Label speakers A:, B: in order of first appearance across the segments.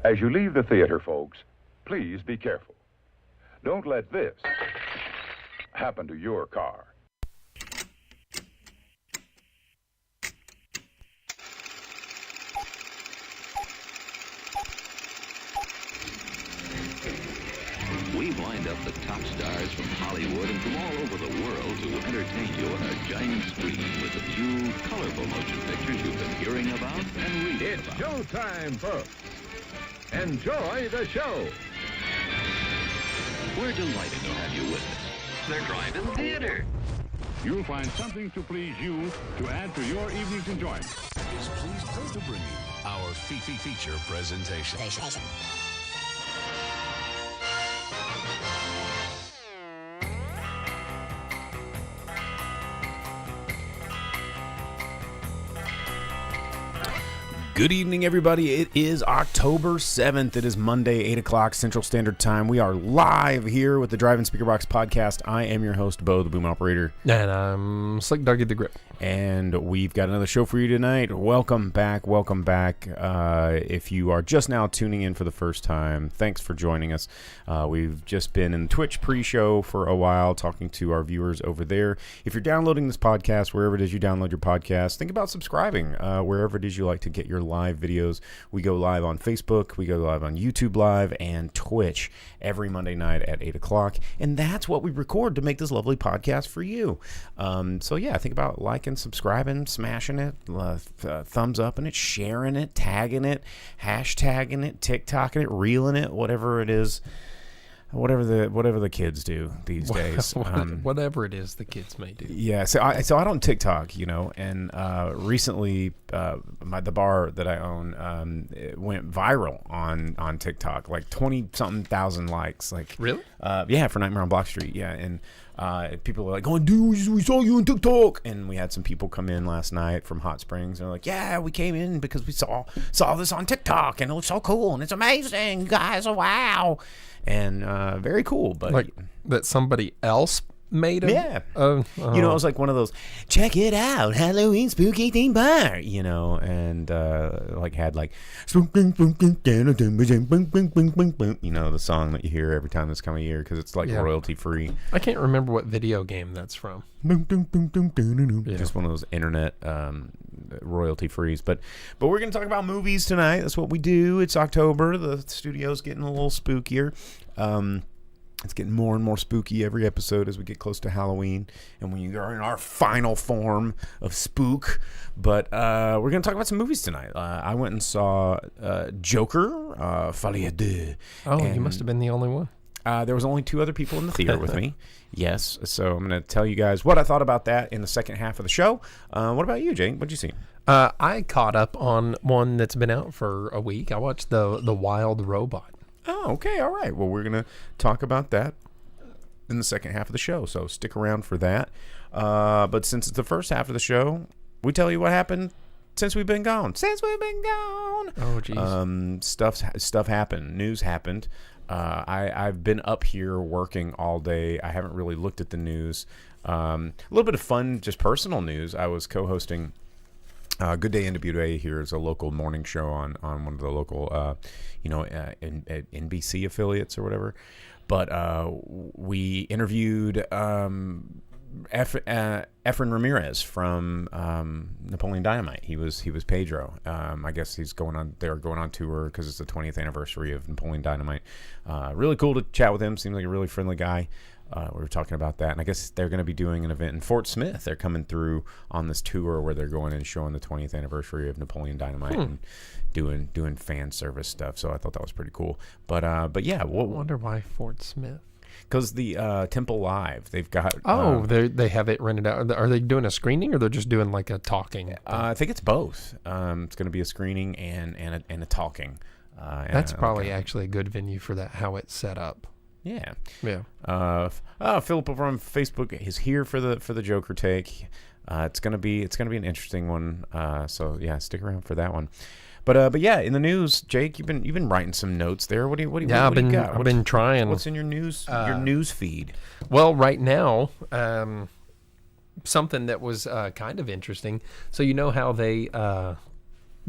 A: As you leave the theater, folks, please be careful. Don't let this happen to your car.
B: We've lined up the top stars from Hollywood and from all over the world to entertain you on our giant screen with a few colorful motion pictures you've been hearing about and reading
C: It's
B: about.
C: showtime, folks. Enjoy the show.
B: We're delighted to have you with us. They're driving theater.
D: You'll find something to please you to add to your evening's enjoyment.
E: Is pleased to bring you our feature presentation.
F: Good evening, everybody. It is October 7th. It is Monday, 8 o'clock Central Standard Time. We are live here with the Drive-In Speaker Box podcast. I am your host, Bo, the Boom Operator.
G: And I'm Slick Dougie the Grip.
F: And we've got another show for you tonight. Welcome back. If you are just now tuning in for the first time, thanks for joining us. We've just been in the Twitch pre-show for a while, talking to our viewers over there. If you're downloading this podcast, wherever it is you download your podcast, think about subscribing wherever it is you like to get your live videos. We go live on Facebook, we go live on YouTube Live, and Twitch every Monday night at 8 o'clock. And that's what we record to make this lovely podcast for you. So yeah, think about liking, subscribing, smashing it, thumbs up in it, sharing it, tagging it, hashtagging it, TikToking it, reeling it, whatever it is. Whatever the kids do these days.
G: Whatever it is the kids may do.
F: Yeah, so I don't TikTok, and recently the bar that I own it went viral on TikTok, like 20-something thousand likes. Like
G: really?
F: Yeah, for Nightmare on Block Street. Yeah, and people were like, "Oh, dude, we saw you on TikTok," and we had some people come in last night from Hot Springs, and they're like, "Yeah, we came in because we saw this on TikTok, and it looks so cool, and it's amazing, you guys, wow." And very cool, but
G: like that somebody else made it.
F: Yeah, it was like one of those, check it out, Halloween spooky theme bar, and had like, the song that you hear every time this time of year because it's like royalty free.
G: I can't remember what video game that's from.
F: Just one of those internet royalty frees, but we're gonna talk about movies tonight. That's what we do. It's October. The studio's getting a little spookier. It's getting more and more spooky every episode as we get close to Halloween and when you are in our final form of spook. But we're going to talk about some movies tonight. I went and saw Joker, Folie, Deux.
G: Oh, and you must have been the only one.
F: There was only two other people in the theater with me. Yes, so I'm going to tell you guys what I thought about that in the second half of the show. What about you, Jake? What'd you see?
G: I caught up on one that's been out for a week. I watched the Wild Robot.
F: Oh, okay, all right. Well, we're going to talk about that in the second half of the show, so stick around for that. But since it's the first half of the show, we tell you what happened since we've been gone.
G: Oh, geez.
F: Stuff happened. News happened. I've been up here working all day. I haven't really looked at the news. A little bit of fun, just personal news. I was co-hosting Good Day NWA here is a local morning show on one of the local, NBC affiliates or whatever. But we interviewed Efren Ramirez from Napoleon Dynamite. He was Pedro. I guess they're going on tour because it's the 20th anniversary of Napoleon Dynamite. Really cool to chat with him. Seems like a really friendly guy. We were talking about that, and I guess they're going to be doing an event in Fort Smith. They're coming through on this tour where they're going and showing the 20th anniversary of Napoleon Dynamite and doing fan service stuff. So I thought that was pretty cool. But yeah,
G: I wonder why Fort Smith.
F: Because the Temple Live, they've got.
G: They have it rented out. Are they doing a screening or they're just doing like a talking?
F: I think it's both. It's going to be a screening and a talking.
G: That's probably actually a good venue for that. How it's set up.
F: Yeah. Philip over on Facebook is here for the Joker take. It's gonna be an interesting one. So yeah, stick around for that one. But yeah, in the news, Jake, you've been writing some notes there. What do you got?
G: I've been trying.
F: What's in your news feed?
G: Well, right now, something that was kind of interesting. So you know how they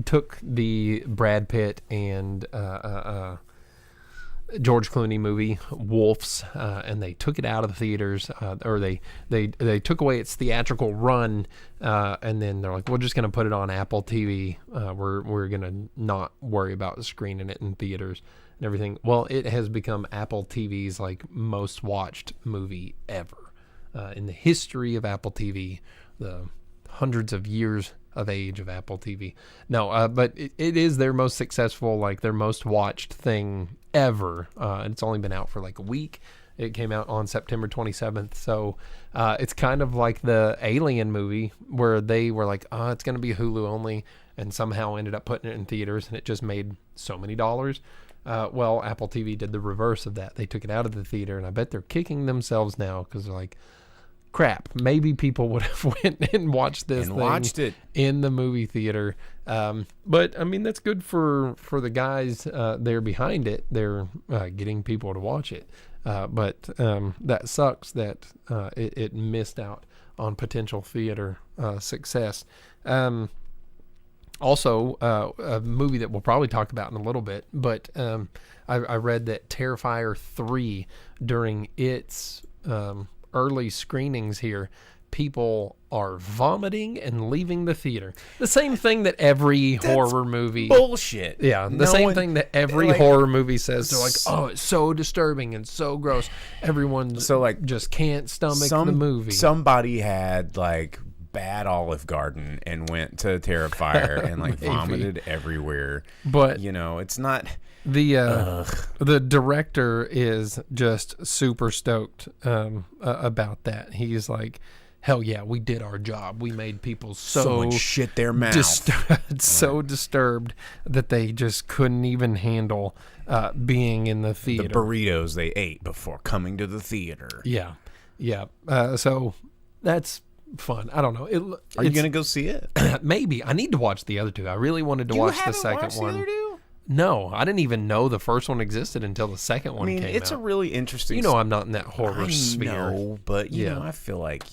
G: took the Brad Pitt and George Clooney movie Wolves, and they took it out of the theaters, or they took away its theatrical run, and then they're like, we're just going to put it on Apple TV. We're going to not worry about screening it in theaters and everything. Well, it has become Apple TV's like most watched movie ever in the history of Apple TV, the hundreds of years of age of Apple TV. No, but it is their most successful, like their most watched thing ever. And it's only been out for like a week. It came out on September 27th. So it's kind of like the Alien movie where they were like, it's going to be Hulu only, and somehow ended up putting it in theaters, and it just made so many dollars. Well, Apple TV did the reverse of that. They took it out of the theater, and I bet they're kicking themselves now because they're like, crap, maybe people would have went and watched this
F: and
G: thing
F: watched it
G: in the movie theater. But I mean, that's good for the guys there behind it. They're getting people to watch it. But that sucks that it missed out on potential theater success. Also, a movie that we'll probably talk about in a little bit, but I read that Terrifier 3, during its early screenings here, people are vomiting and leaving the theater. The same thing that every horror movie...
F: bullshit.
G: Yeah, the same thing that every horror movie says. They're like, oh, it's so disturbing and so gross. Everyone just can't stomach the movie.
F: Somebody had like bad Olive Garden and went to Terrifier and like vomited everywhere.
G: But
F: it's not...
G: The director is just super stoked about that. He's like, hell yeah, we did our job. We made people so
F: much shit their mouth.
G: So disturbed that they just couldn't even handle being in the theater.
F: The burritos they ate before coming to the theater.
G: Yeah. So that's fun. I don't know.
F: Are you going to go see it?
G: Maybe. I need to watch the other two. I really wanted to watch the second one.
F: The other two?
G: No, I didn't even know the first one existed until the second one came out.
F: It's a really interesting...
G: I'm not in that horror sphere.
F: No, but I feel like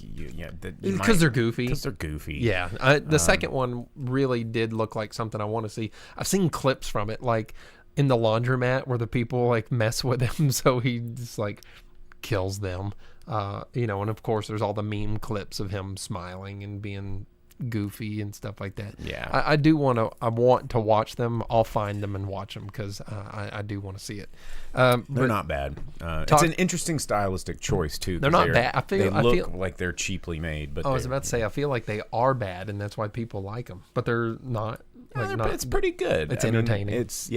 G: because they're goofy.
F: Because they're goofy.
G: Yeah, the second one really did look like something I want to see. I've seen clips from it, like in the laundromat where the people like mess with him, so he just like kills them. And of course there's all the meme clips of him smiling and being goofy and stuff like that.
F: Yeah,
G: I want to watch them. I'll find them and watch them because I do want to see it.
F: They're not bad. It's an interesting stylistic choice too.
G: They're not bad.
F: They look like they're cheaply made, but
G: I was about to say I feel like they are bad, and that's why people like them. But they're not.
F: It's pretty good.
G: It's entertaining.
F: It's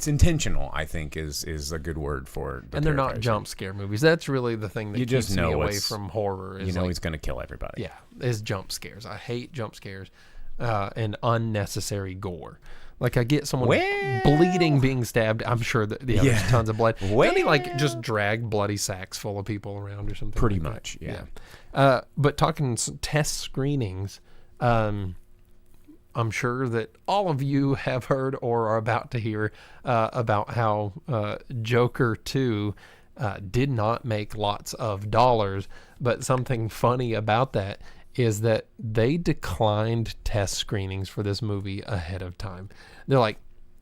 F: intentional. I think is a good word for it.
G: And they're not jump scare movies. That's really the thing that keeps me away from horror.
F: He's going to kill everybody.
G: Yeah, is jump scares. I hate jump scares and unnecessary gore. Like I get someone bleeding, being stabbed. I'm sure that there's tons of blood. Don't he like just drag bloody sacks full of people around or something?
F: Pretty
G: like
F: much,
G: that? But talking test screenings. I'm sure that all of you have heard or are about to hear about how Joker 2 did not make lots of dollars, but something funny about that is that they declined test screenings for this movie ahead of time. They're like,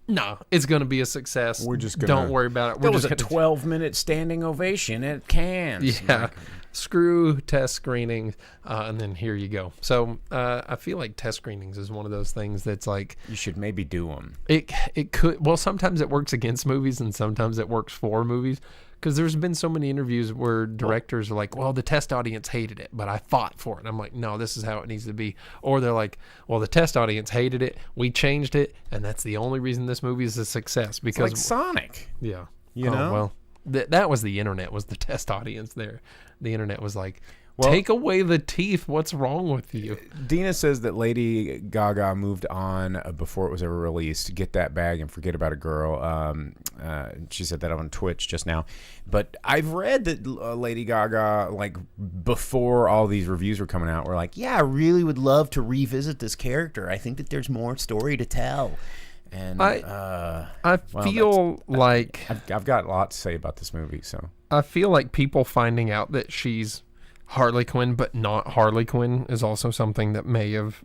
G: no, it's going to be a success.
F: We're just going to...
G: Don't worry about it.
F: There was a 12-minute standing ovation at Cannes.
G: Yeah. Screw test screenings, and then here you go. So I feel like test screenings is one of those things that's like...
F: You should maybe do them.
G: It could... Well, sometimes it works against movies, and sometimes it works for movies. Because there's been so many interviews where directors are like, well, the test audience hated it, but I fought for it. And I'm like, no, this is how it needs to be. Or they're like, well, the test audience hated it, we changed it, and that's the only reason this movie is a success. Because
F: it's like Sonic.
G: Yeah.
F: You know?
G: Well, that was the internet, was the test audience there. The internet was like, take away the teeth. What's wrong with you?
F: Dina says that Lady Gaga moved on before it was ever released. Get that bag and forget about a girl. She said that on Twitch just now. But I've read that Lady Gaga, like before all these reviews were coming out, were like, yeah, I really would love to revisit this character. I think that there's more story to tell. And
G: I feel like
F: I've got a lot to say about this movie. So
G: I feel like people finding out that she's Harley Quinn but not Harley Quinn is also something that may have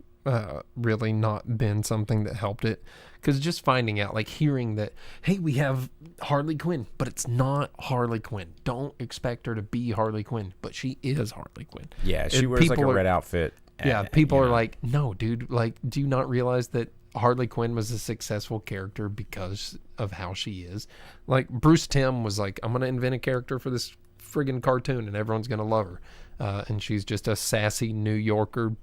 G: really not been something that helped it. Because just finding out, like hearing that, hey, we have Harley Quinn, but it's not Harley Quinn. Don't expect her to be Harley Quinn, but she is Harley Quinn.
F: Yeah, she wears like a red outfit.
G: Yeah, people are like, no, dude, like, do you not realize that Harley Quinn was a successful character because of how she is? Like, Bruce Timm was like, I'm going to invent a character for this friggin' cartoon, and everyone's going to love her. And she's just a sassy New Yorker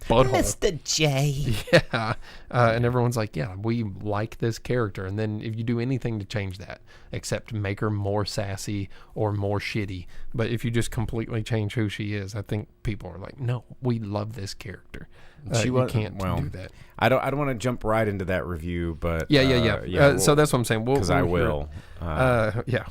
G: butthole.
F: Mr. J.
G: Yeah. And everyone's like, yeah, we like this character. And then if you do anything to change that, except make her more sassy or more shitty, but if you just completely change who she is, I think people are like, no, we love this character. You can't do that.
F: I don't want to jump right into that review, but
G: yeah. So that's what I'm saying.
F: Because I will.
G: Yeah.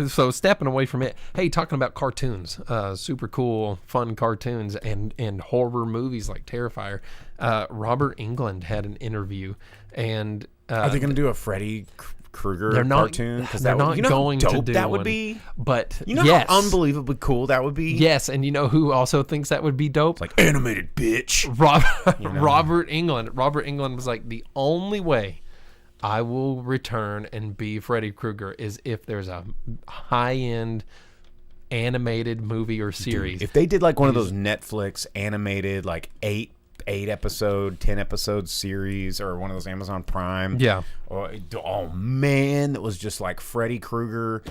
G: So stepping away from it. Hey, talking about cartoons, super cool, fun cartoons, and horror movies like Terrifier. Robert Englund had an interview, and
F: are they going to do a Freddy Krueger cartoon?
G: They're not going to do
F: that would
G: one,
F: be.
G: But
F: how unbelievably cool that would be.
G: Yes, and you know who also thinks that would be dope?
F: It's like animated bitch.
G: Robert Englund. Robert Englund was like, the only way I will return and be Freddy Krueger is if there's a high-end animated movie or series.
F: Dude, if they did like one of those Netflix animated like 8 episode, 10 episode series, or one of those Amazon Prime.
G: Yeah.
F: Oh man, that was just like Freddy Krueger,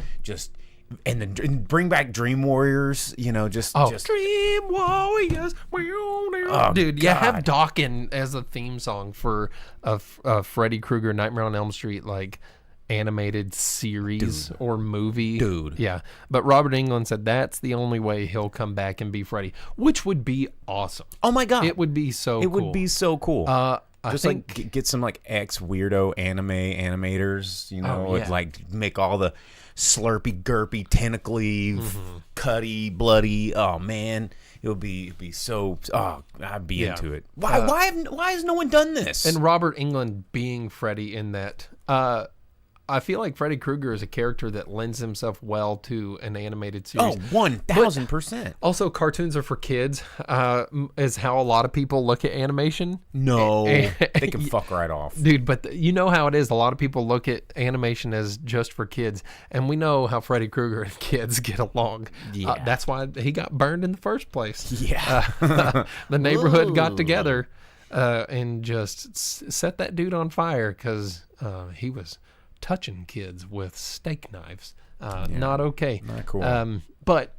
F: and then bring back Dream Warriors. Just
G: Dream Warriors. Dude, yeah, have Dawkins as a theme song for a Freddy Krueger Nightmare on Elm Street like animated series or movie.
F: Dude.
G: Yeah. But Robert Englund said that's the only way he'll come back and be Freddy, which would be awesome.
F: Oh my God.
G: It would be so cool.
F: It would be so cool.
G: I think,
F: like get some like ex-weirdo animators, like make all the slurpy, gurpy, tentacly, cutty, bloody. Oh man. It would be so. Oh, I'd be into it. Why has no one done this?
G: And Robert Englund being Freddy in that, I feel like Freddy Krueger is a character that lends himself well to an animated series.
F: Oh, 1,000%.
G: Also, cartoons are for kids, is how a lot of people look at animation.
F: No, they can fuck right off.
G: Dude, but you know how it is. A lot of people look at animation as just for kids, and we know how Freddy Krueger and kids get along.
F: Yeah.
G: That's why he got burned in the first place.
F: Yeah.
G: The neighborhood got together and just set that dude on fire because he was touching kids with steak knives. Not okay.
F: Not cool.
G: But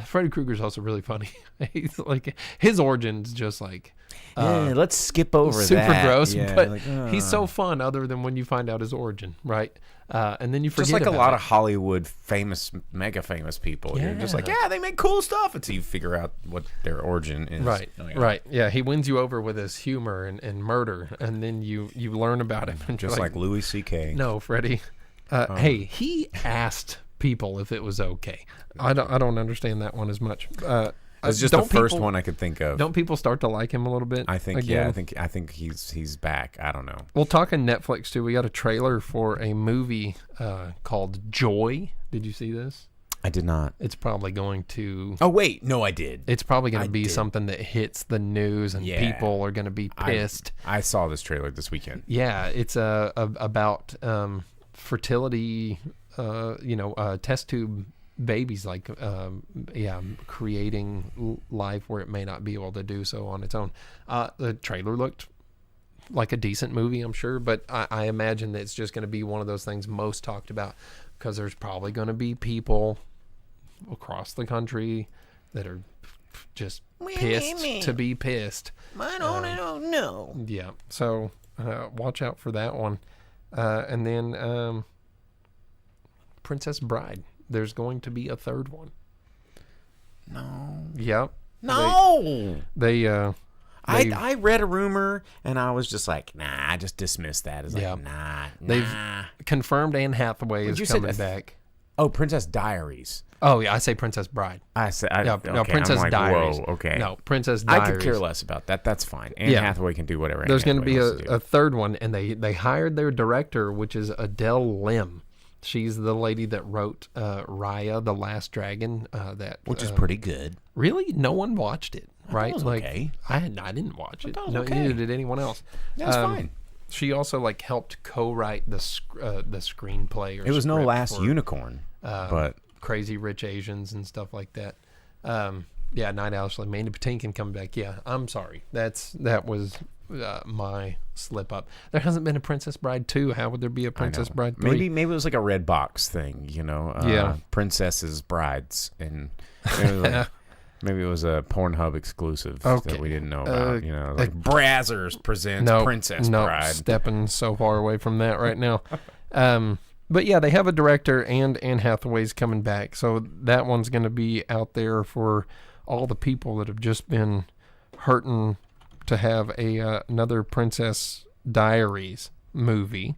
G: Freddy Krueger's also really funny. He's like, his origin's just like
F: let's skip over
G: super
F: that.
G: gross,
F: Yeah,
G: but
F: like,
G: he's so fun other than when you find out his origin, right? And then you forget
F: just like a
G: about
F: lot
G: it.
F: of Hollywood mega famous people. You're just like, they make cool stuff until you figure out what their origin is.
G: Right,
F: like,
G: right. Yeah, he wins you over with his humor and murder, and then you learn about him. And
F: just like Louis C.K.
G: No, Freddie. Hey, he asked people if it was okay. I don't understand that one as much.
F: It's just the first one I could think of.
G: Don't people start to like him a little bit?
F: I think
G: again?
F: I think he's back. I don't know.
G: Well, talking Netflix too, we got a trailer for a movie called Joy. Did you see this?
F: I did not.
G: It's probably going to.
F: Oh wait, no, I did.
G: It's probably going to be something that hits the news, and people are going to be pissed.
F: I saw this trailer this weekend.
G: Yeah, it's about fertility. Test tube babies, like creating life where it may not be able to do so on its own. The trailer looked like a decent movie, I'm sure, but I imagine that it's just going to be one of those things most talked about because there's probably going to be people across the country that are just pissed to be pissed.
F: I don't know.
G: Yeah, so watch out for that one. And then Princess Bride. There's going to be a third one.
F: No.
G: Yep.
F: No.
G: I
F: read a rumor and I was just like, nah. I just dismissed that as like, nah.
G: They've confirmed Anne Hathaway is coming back.
F: Oh, Princess Diaries.
G: Oh yeah, I say Princess Bride.
F: No,
G: Princess Diaries.
F: Whoa, okay.
G: No, Princess Diaries.
F: I could care less about that. That's fine. Anne Hathaway can do whatever.
G: There's going to be a third one, and they hired their director, which is Adele Lim. She's the lady that wrote Raya, the Last Dragon. Which
F: is pretty good.
G: Really? No one watched it. right?
F: was
G: Like
F: okay.
G: I didn't watch it.
F: thought it was
G: No,
F: okay.
G: neither did anyone else.
F: That's fine.
G: She also like helped co-write the screenplay. Or
F: It was no
G: script
F: Last
G: for,
F: Unicorn, but
G: Crazy Rich Asians and stuff like that. Yeah, Night Owls, like Mandy Patinkin coming back. Yeah, I'm sorry. That was my slip up. There hasn't been a Princess Bride 2. How would there be a Princess Bride 3?
F: maybe it was like a red box thing,
G: Yeah.
F: Princesses Brides, and maybe, maybe it was a Pornhub exclusive that we didn't know about. Like Brazzers presents Princess Bride.
G: Stepping so far away from that right now. But yeah, they have a director, and Anne Hathaway's coming back, so that one's going to be out there for all the people that have just been hurting to have another Princess Diaries movie.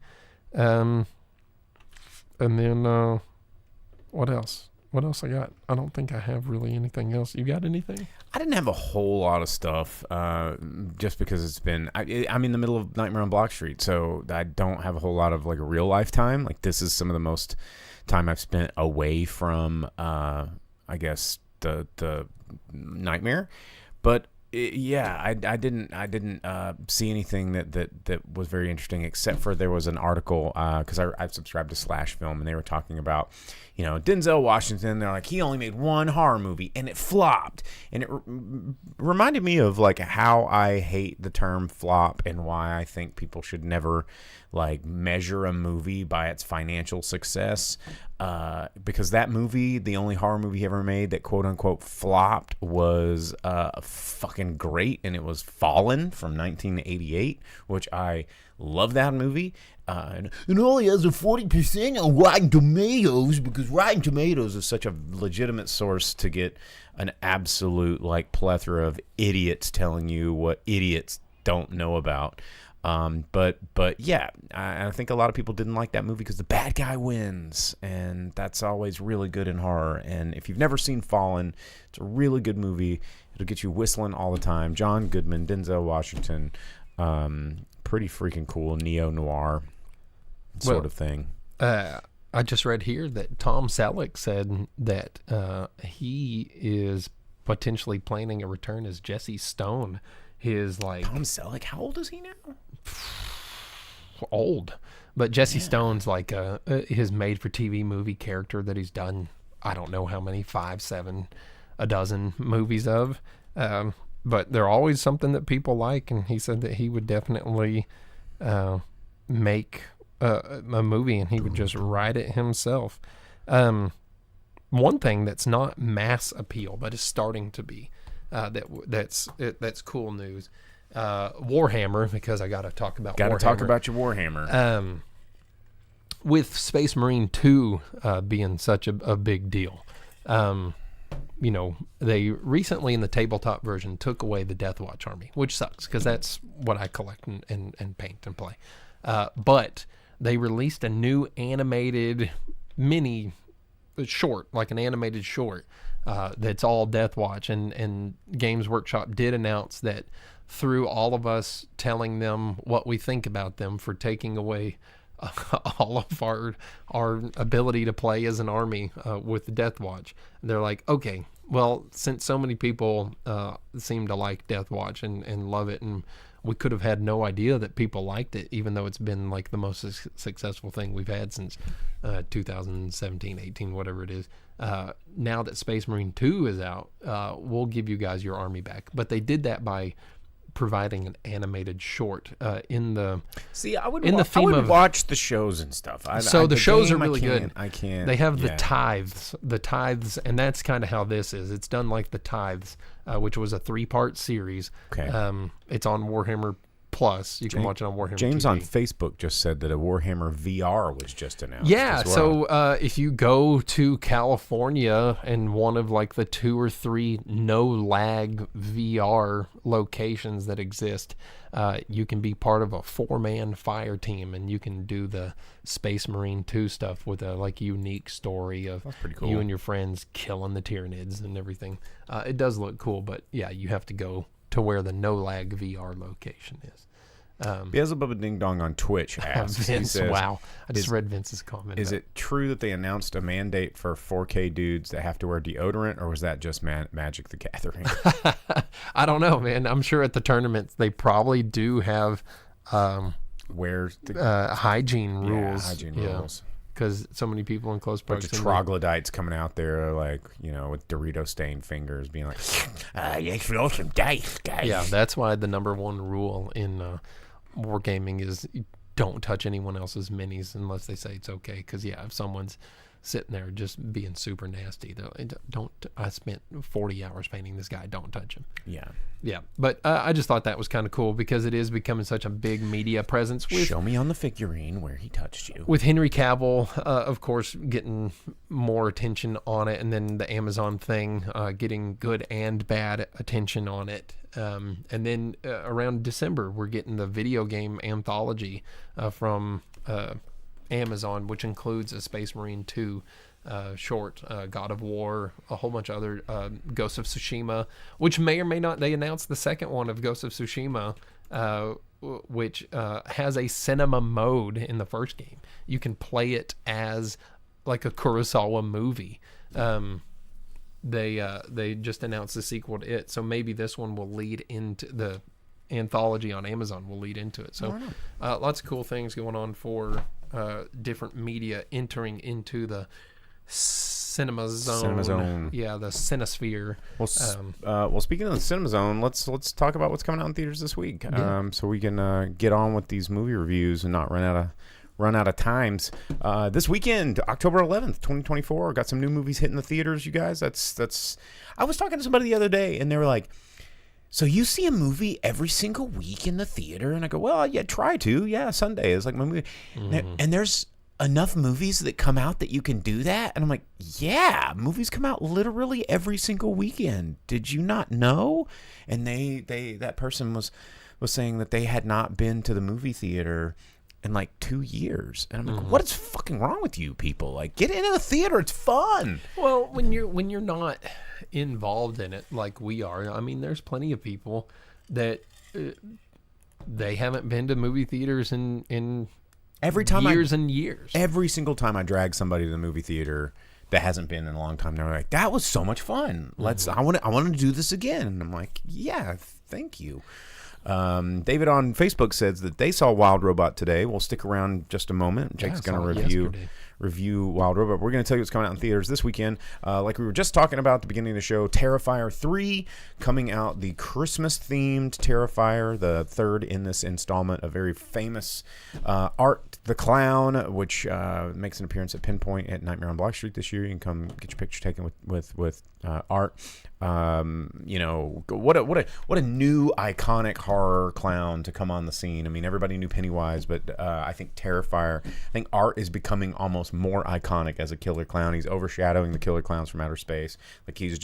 G: And then what else? What else I got? I don't think I have really anything else. You got anything?
F: I didn't have a whole lot of stuff, just because it's been. I'm in the middle of Nightmare on Block Street, so I don't have a whole lot of like a real life time. Like this is some of the most time I've spent away from, I guess the Nightmare, but. I didn't see anything that was very interesting, except for there was an article because I've subscribed to Slash Film, and they were talking about Denzel Washington. They're like, he only made one horror movie and it flopped, and it reminded me of like how I hate the term flop and why I think people should never like measure a movie by its financial success, because that movie, the only horror movie he ever made that quote unquote flopped, was fucking great, and it was Fallen from 1988, which I love that movie. And it only has a 40% on Rotten Tomatoes, because Rotten Tomatoes is such a legitimate source to get an absolute like plethora of idiots telling you what idiots don't know about. But yeah, I think a lot of people didn't like that movie because the bad guy wins, and that's always really good in horror. And if you've never seen Fallen, it's a really good movie. It'll get you whistling all the time. John Goodman, Denzel Washington, pretty freaking cool neo-noir sort of thing.
G: I just read here that Tom Selleck said that he is potentially planning a return as Jesse Stone. His like
F: Tom Selleck, how old is he now?
G: Old, but Jesse Stone's like his made-for-TV movie character that he's done. I don't know how many, 5, 7, a dozen movies of, but they're always something that people like. And he said that he would definitely make a movie, and he would just write it himself. One thing that's not mass appeal, but is starting to be. That's cool news. Warhammer, because I got to talk about.
F: Got to talk about your Warhammer.
G: With Space Marine 2 being such a big deal, they recently in the tabletop version took away the Death Watch army, which sucks because that's what I collect and paint and play. But they released a new animated mini short, like an animated short. That's all Death Watch, and Games Workshop did announce that through all of us telling them what we think about them for taking away all of our ability to play as an army with Death Watch, they're like, okay, well, since so many people seem to like Death Watch and love it, and we could have had no idea that people liked it, even though it's been like the most successful thing we've had since 2017, 18, whatever it is. Now that Space Marine 2 is out, we'll give you guys your army back. But they did that by providing an animated short in the
F: I would watch the shows and stuff.
G: The shows are really good.
F: I can't.
G: They have the tithes, and that's kind of how this is. It's done like the tithes, which was a 3-part series.
F: Okay.
G: It's on Warhammer Plus. You can watch it on Warhammer
F: James
G: TV.
F: on Facebook just said that a Warhammer VR was just announced.
G: Yeah,
F: as well.
G: so if you go to California and one of like the 2 or 3 no lag VR locations that exist, you can be part of a 4-man fire team, and you can do the Space Marine 2 stuff with a like unique story of
F: pretty cool.
G: You and your friends killing the Tyranids and everything. It does look cool, but yeah, you have to go to where the no lag VR location is.
F: Beelzebub Ding Dong on Twitch asks, he
G: Vince,
F: says,
G: wow. I just read Vince's comment.
F: is it true that they announced a mandate for 4K dudes that have to wear deodorant, or was that just Magic the Gathering?
G: I don't know, man. I'm sure at the tournaments they probably do have
F: Where's the
G: hygiene rules.
F: hygiene rules.
G: Because so many people in close
F: Bunch of
G: proximity.
F: troglodytes coming out there, like, with Dorito stained fingers, being like, let's roll some dice, guys.
G: Yeah, that's why the number one rule in wargaming is don't touch anyone else's minis unless they say it's okay. Because, if someone's sitting there just being super nasty, I spent 40 hours painting this guy, don't touch him. Yeah, but I just thought that was kind of cool because it is becoming such a big media presence.
F: Show me on the figurine where he touched you.
G: With Henry Cavill, of course, getting more attention on it, and then the Amazon thing getting good and bad attention on it. And then around December, we're getting the video game anthology from Amazon, which includes a Space Marine 2 short, God of War, a whole bunch of other Ghost of Tsushima, which may or may not. They announced the second one of Ghost of Tsushima, which has a cinema mode in the first game. You can play it as like a Kurosawa movie. They just announced the sequel to it, so maybe this one will lead into the anthology on Amazon. Will lead into it. So lots of cool things going on for different media entering into the cinema zone. Yeah, the Cinesphere.
F: Well, speaking of the cinema zone, let's talk about what's coming out in theaters this week, so we can get on with these movie reviews and not run out of times. This weekend, October 11th, 2024, got some new movies hitting the theaters. You guys, that's. I was talking to somebody the other day, and they were like, "So you see a movie every single week in the theater?" And I go, "Well, yeah, try to. Yeah, Sunday is like my movie." And there's enough movies that come out that you can do that. And I'm like, yeah, movies come out literally every single weekend. Did you not know? And that person was saying that they had not been to the movie theater in like 2 years. And I'm like, what is fucking wrong with you people? Like, get into the theater. It's fun.
G: Well, when you're not involved in it like we are, I mean, there's plenty of people that they haven't been to movie theaters in
F: every time
G: years and years.
F: Every single time I drag somebody to the movie theater that hasn't been in a long time, they're like, that was so much fun. I want to do this again. And I'm like, yeah, thank you. David on Facebook says that they saw Wild Robot today. We'll stick around just a moment. Jake's going to review Wild Robot. We're going to tell you what's coming out in theaters this weekend. Like we were just talking about at the beginning of the show, Terrifier 3 coming out, the Christmas-themed Terrifier, the third in this installment, a very famous Art the Clown, which makes an appearance at Pinpoint at Nightmare on Block Street this year. You can come get your picture taken with Art. What a new iconic horror clown to come on the scene. I mean, everybody knew Pennywise, but I think Art is becoming almost more iconic as a killer clown. He's overshadowing the killer clowns from outer space. Like he's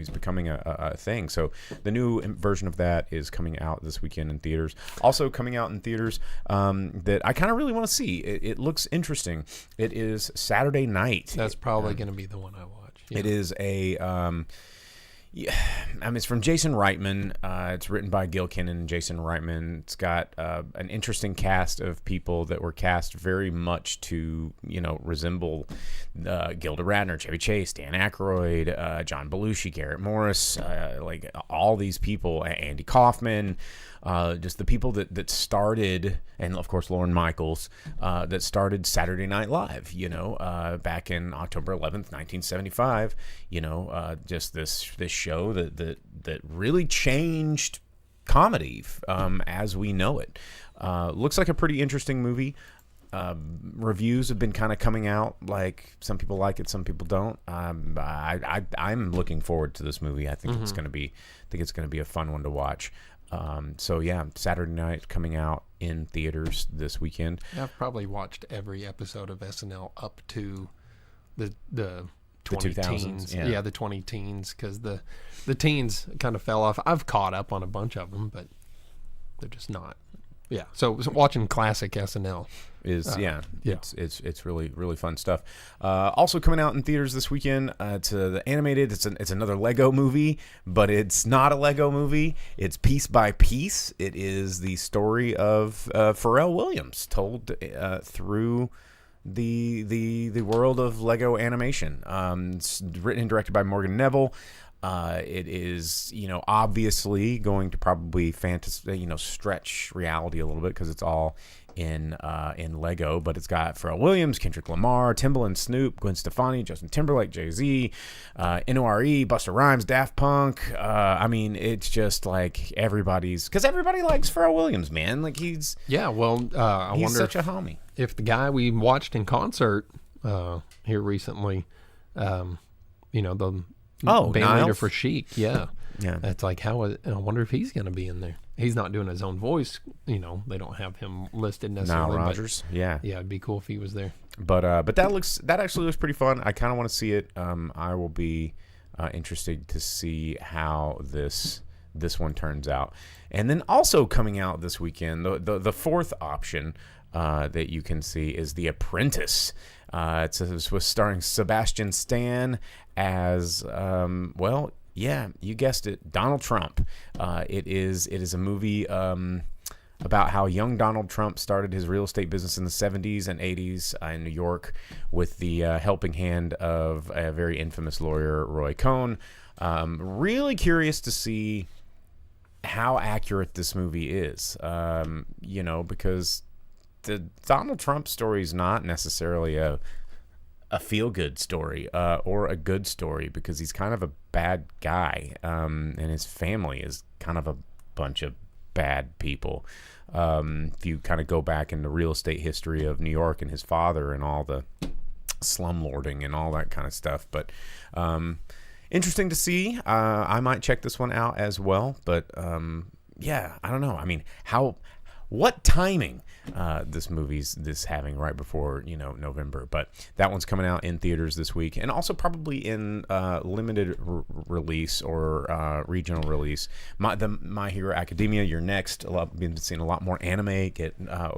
F: becoming a thing. So the new version of that is coming out this weekend in theaters. Also coming out in theaters that I kind of really want to see. It looks interesting. It is Saturday Night.
G: That's probably going to be the one I watch. Yeah.
F: It is it's from Jason Reitman. It's written by Gil Kinnan and Jason Reitman. It's got an interesting cast of people that were cast very much to, resemble Gilda Radner, Chevy Chase, Dan Aykroyd, John Belushi, Garrett Morris, like all these people, Andy Kaufman. Just the people that started, and of course Lorne Michaels, that started Saturday Night Live, back in October 11th, 1975. Just this show that really changed comedy as we know it. Looks like a pretty interesting movie. Reviews have been kind of coming out, like some people like it, some people don't. I'm looking forward to this movie. I think it's going to be a fun one to watch. Saturday Night coming out in theaters this weekend.
G: I've probably watched every episode of SNL up to the
F: 2000s.
G: Yeah, the 20 teens, because the teens kind of fell off. I've caught up on a bunch of them, but they're just not. Yeah, so watching classic SNL
F: It's really fun stuff. Also coming out in theaters this weekend, it's the animated. It's another Lego movie, but it's not a Lego movie. It's Piece by Piece. It is the story of Pharrell Williams told through the world of Lego animation. It's written and directed by Morgan Neville. It is, obviously going to probably stretch reality a little bit because it's all in Lego, but it's got Pharrell Williams, Kendrick Lamar, Timbaland, Snoop, Gwen Stefani, Justin Timberlake, Jay-Z, NORE, Busta Rhymes, Daft Punk. It's just like everybody likes Pharrell Williams, man. Like he's
G: he's
F: such a homie.
G: If the guy we watched in concert here recently, the band leader
F: Niles?
G: for Chic, it's like I wonder if he's going to be in there. He's not doing his own voice, they don't have him listed necessarily.
F: Nile Rodgers,
G: it'd be cool if he was there.
F: But that actually looks pretty fun. I kind of want to see it. I will be interested to see how this one turns out. And then also coming out this weekend, the fourth option that you can see is The Apprentice. It was starring Sebastian Stan as you guessed it, Donald Trump. It is a movie about how young Donald Trump started his real estate business in the 70s and 80s in New York with the helping hand of a very infamous lawyer, Roy Cohn. Really curious to see how accurate this movie is, because the Donald Trump story is not necessarily a feel-good story or a good story, because he's kind of a bad guy, and his family is kind of a bunch of bad people. If you kind of go back in the real estate history of New York and his father and all the slumlording and all that kind of stuff. But interesting to see. I might check this one out as well. But I don't know. I mean, what timing this movie's having right before November, but that one's coming out in theaters this week, and also probably in limited release or regional release. My Hero Academia, You're Next. Been seeing a lot more anime get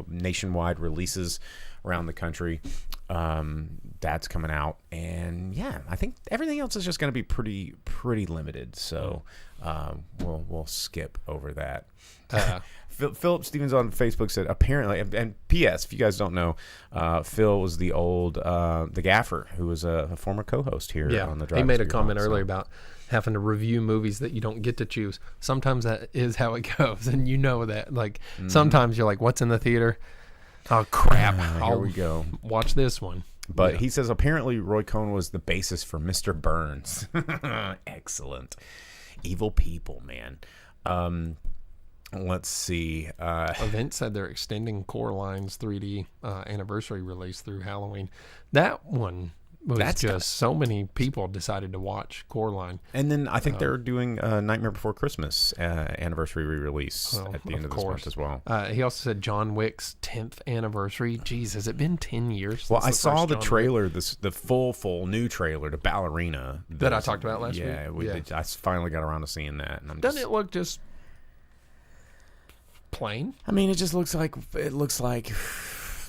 F: nationwide releases around the country. That's coming out, and I think everything else is just going to be pretty limited. So we'll skip over that. Philip Stevens on Facebook said, apparently, and P.S., if you guys don't know, Phil was the old, the gaffer who was a former co-host here on the Drive.
G: He made a comment earlier about having to review movies that you don't get to choose. Sometimes that is how it goes, and that. Like, sometimes you're like, what's in the theater? Oh, crap.
F: Here we go.
G: Watch this one.
F: But he says, apparently, Roy Cohn was the basis for Mr. Burns. Excellent. Evil people, man. Let's see.
G: Event said they're extending Coraline's 3D anniversary release through Halloween. That one was so many people decided to watch Coraline.
F: And then I think they're doing Nightmare Before Christmas anniversary re-release at the end of this month as well.
G: He also said John Wick's 10th anniversary. Jeez, has it been 10 years?
F: Well, I saw the trailer, the full new trailer to Ballerina.
G: That I talked about last
F: week? I finally got around to seeing that. And
G: Doesn't it look just plain?
F: I mean, it just looks like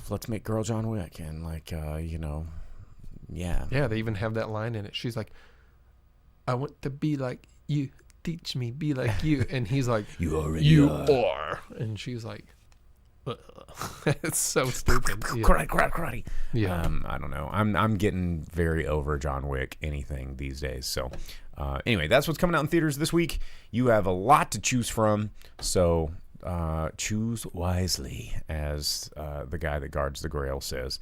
F: let's make Girl John Wick, and
G: they even have that line in it. She's like, I want to be like you, teach me be like you, and he's like, you already are, and she's like, it's so stupid.
F: Karate. I don't know, I'm getting very over John Wick anything these days. So anyway, that's what's coming out in theaters this week. You have a lot to choose from, so choose wisely, as the guy that guards the Grail says.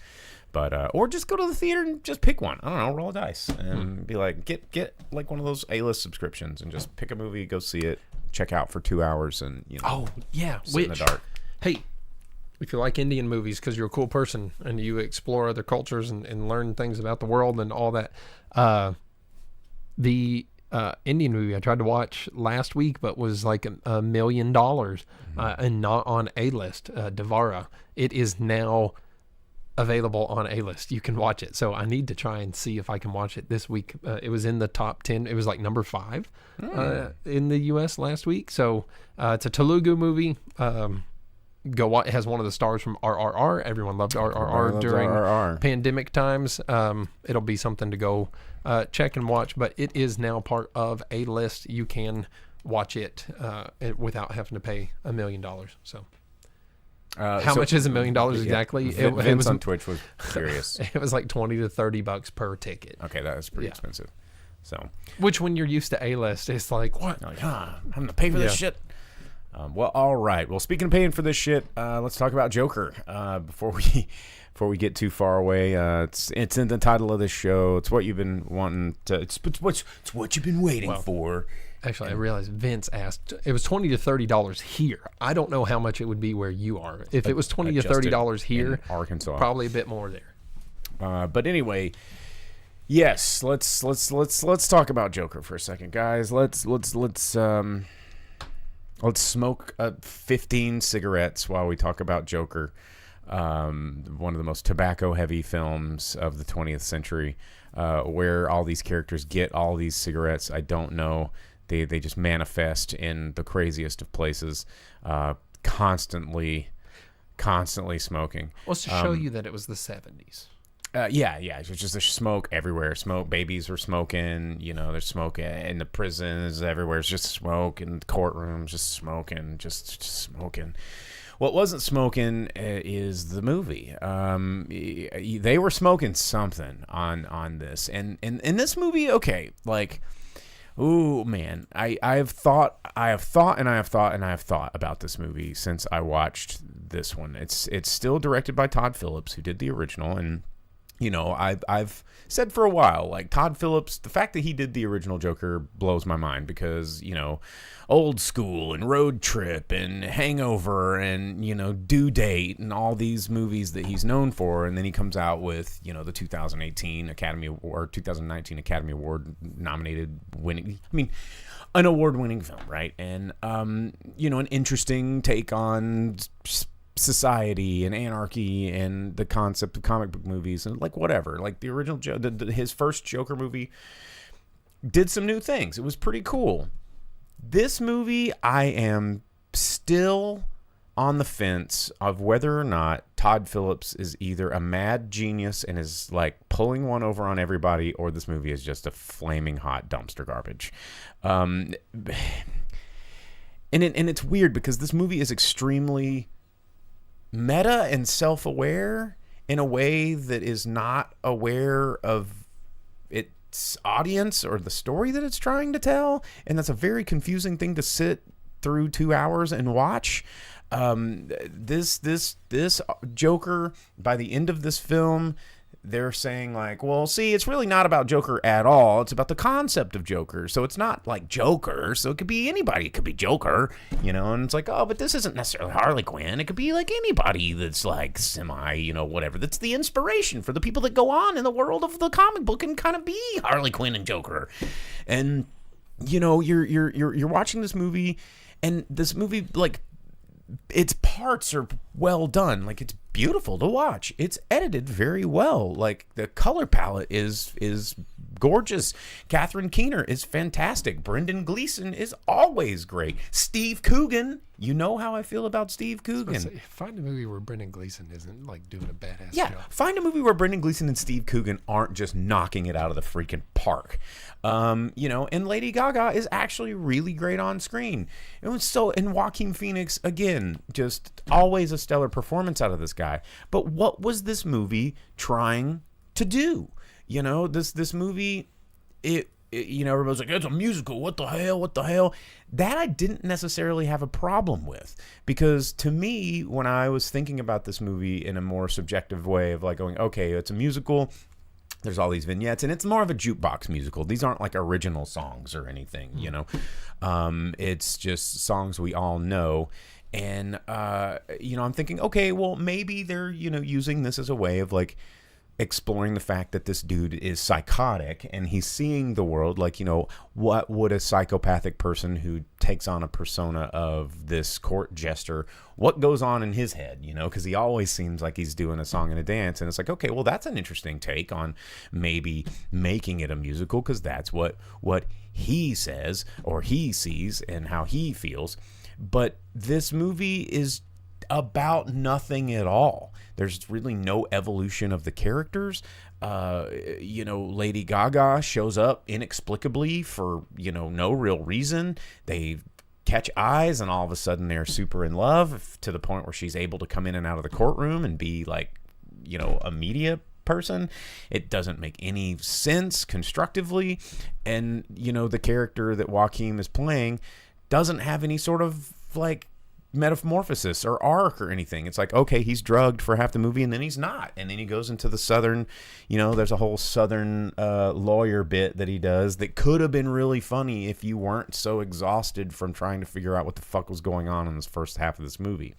F: But or just go to the theater and just pick one. I don't know, roll a dice and be like, get like one of those A-list subscriptions and just pick a movie, go see it, check out for 2 hours, and sit in the dark. Hey,
G: if you like Indian movies because you're a cool person and you explore other cultures and learn things about the world and all that, the Indian movie I tried to watch last week, but was like $1 million and not on A-list, Devara. It is now available on A-list. You can watch it. So I need to try and see if I can watch it this week. It was in the top 10. It was like number 5 in the U.S. last week. So it's a Telugu movie. go watch. It has one of the stars from RRR. Everyone loved RRR during
F: RRR.
G: pandemic times. It'll be something to go check and watch. But it is now part of a list. You can watch it without having to pay $1 million. So. How much is $1 million exactly?
F: Vince
G: it was
F: on Twitch was curious.
G: It was like $20 to $30 per ticket.
F: Okay, that is pretty expensive. So,
G: which when you're used to A-list, it's like, what?
F: Like, I'm gonna pay for this shit. Well, all right. Well, speaking of paying for this shit, let's talk about Joker before we get too far away. It's in the title of this show. It's what you've been wanting to. It's what you've been waiting for.
G: Actually, I realized Vince asked. It was $20 to $30 here. I don't know how much it would be where you are. If it was $20 to $30 here,
F: in Arkansas,
G: probably a bit more there.
F: But anyway, yes. Let's talk about Joker for a second, guys. Let's smoke 15 cigarettes while we talk about Joker. One of the most tobacco-heavy films of the 20th century. Where all these characters get all these cigarettes, I don't know. They just manifest in the craziest of places, constantly smoking.
G: Well, it's to show you that it was the 70s.
F: Yeah. It's just there's smoke everywhere. Smoke. Babies were smoking. There's smoke in the prisons. Everywhere. It's just smoke in the courtrooms. Just smoking. Just smoking. What wasn't smoking is the movie. They were smoking something on this, and in this movie, okay, like, ooh man, I have thought about this movie since I watched this one. It's still directed by Todd Phillips, who did the original, and I've said for a while, like, Todd Phillips, the fact that he did the original Joker blows my mind because, Old School and Road Trip and Hangover and, Due Date and all these movies that he's known for. And then he comes out with, the 2019 Academy Award nominated an award-winning film, right? And, an interesting take on society and anarchy and the concept of comic book movies and like whatever. Like the original his first Joker movie did some new things. It was pretty cool. This movie, I am still on the fence of whether or not Todd Phillips is either a mad genius and is like pulling one over on everybody, or this movie is just a flaming hot dumpster garbage. And it's weird because this movie is extremely meta and self-aware in a way that is not aware of its audience or the story that it's trying to tell, and that's a very confusing thing to sit through 2 hours and watch. This Joker, by the end of this film, they're saying like, well, see, it's really not about Joker at all. It's about the concept of Joker. So it's not like Joker. So it could be anybody. It could be Joker, and it's like, oh, but this isn't necessarily Harley Quinn. It could be like anybody that's like semi, whatever. That's the inspiration for the people that go on in the world of the comic book and kind of be Harley Quinn and Joker. And, you're watching this movie, and this movie, like, its parts are well done. Like, it's beautiful to watch. It's edited very well. Like, the color palette is gorgeous. Catherine Keener is fantastic. Brendan Gleeson is always great. Steve Coogan, you know how I feel about Steve Coogan.
G: Find a movie where Brendan Gleeson isn't like doing a badass
F: job. Find a movie where Brendan Gleeson and Steve Coogan aren't just knocking it out of the freaking park. And Lady Gaga is actually really great on screen. And Joaquin Phoenix, again, just always a stellar performance out of this guy. But what was this movie trying to do? This movie, everybody's like, it's a musical. What the hell? That I didn't necessarily have a problem with, because to me, when I was thinking about this movie in a more subjective way of like going, okay, it's a musical. There's all these vignettes, and it's more of a jukebox musical. These aren't like original songs or anything, It's just songs we all know. And, I'm thinking, okay, well, maybe they're, using this as a way of like exploring the fact that this dude is psychotic and he's seeing the world like, what would a psychopathic person who takes on a persona of this court jester, what goes on in his head, because he always seems like he's doing a song and a dance. And it's like, okay, well, that's an interesting take on maybe making it a musical, because that's what he says or he sees and how he feels. But this movie is about nothing at all. There's really no evolution of the characters. Lady Gaga shows up inexplicably for, no real reason. They catch eyes and all of a sudden they're super in love to the point where she's able to come in and out of the courtroom and be like, a media person. It doesn't make any sense constructively. And, the character that Joaquin is playing doesn't have any sort of like metamorphosis or arc or anything. It's like, okay, he's drugged for half the movie and then he's not, and then he goes into the southern, there's a whole southern lawyer bit that he does that could have been really funny if you weren't so exhausted from trying to figure out what the fuck was going on in this first half of this movie.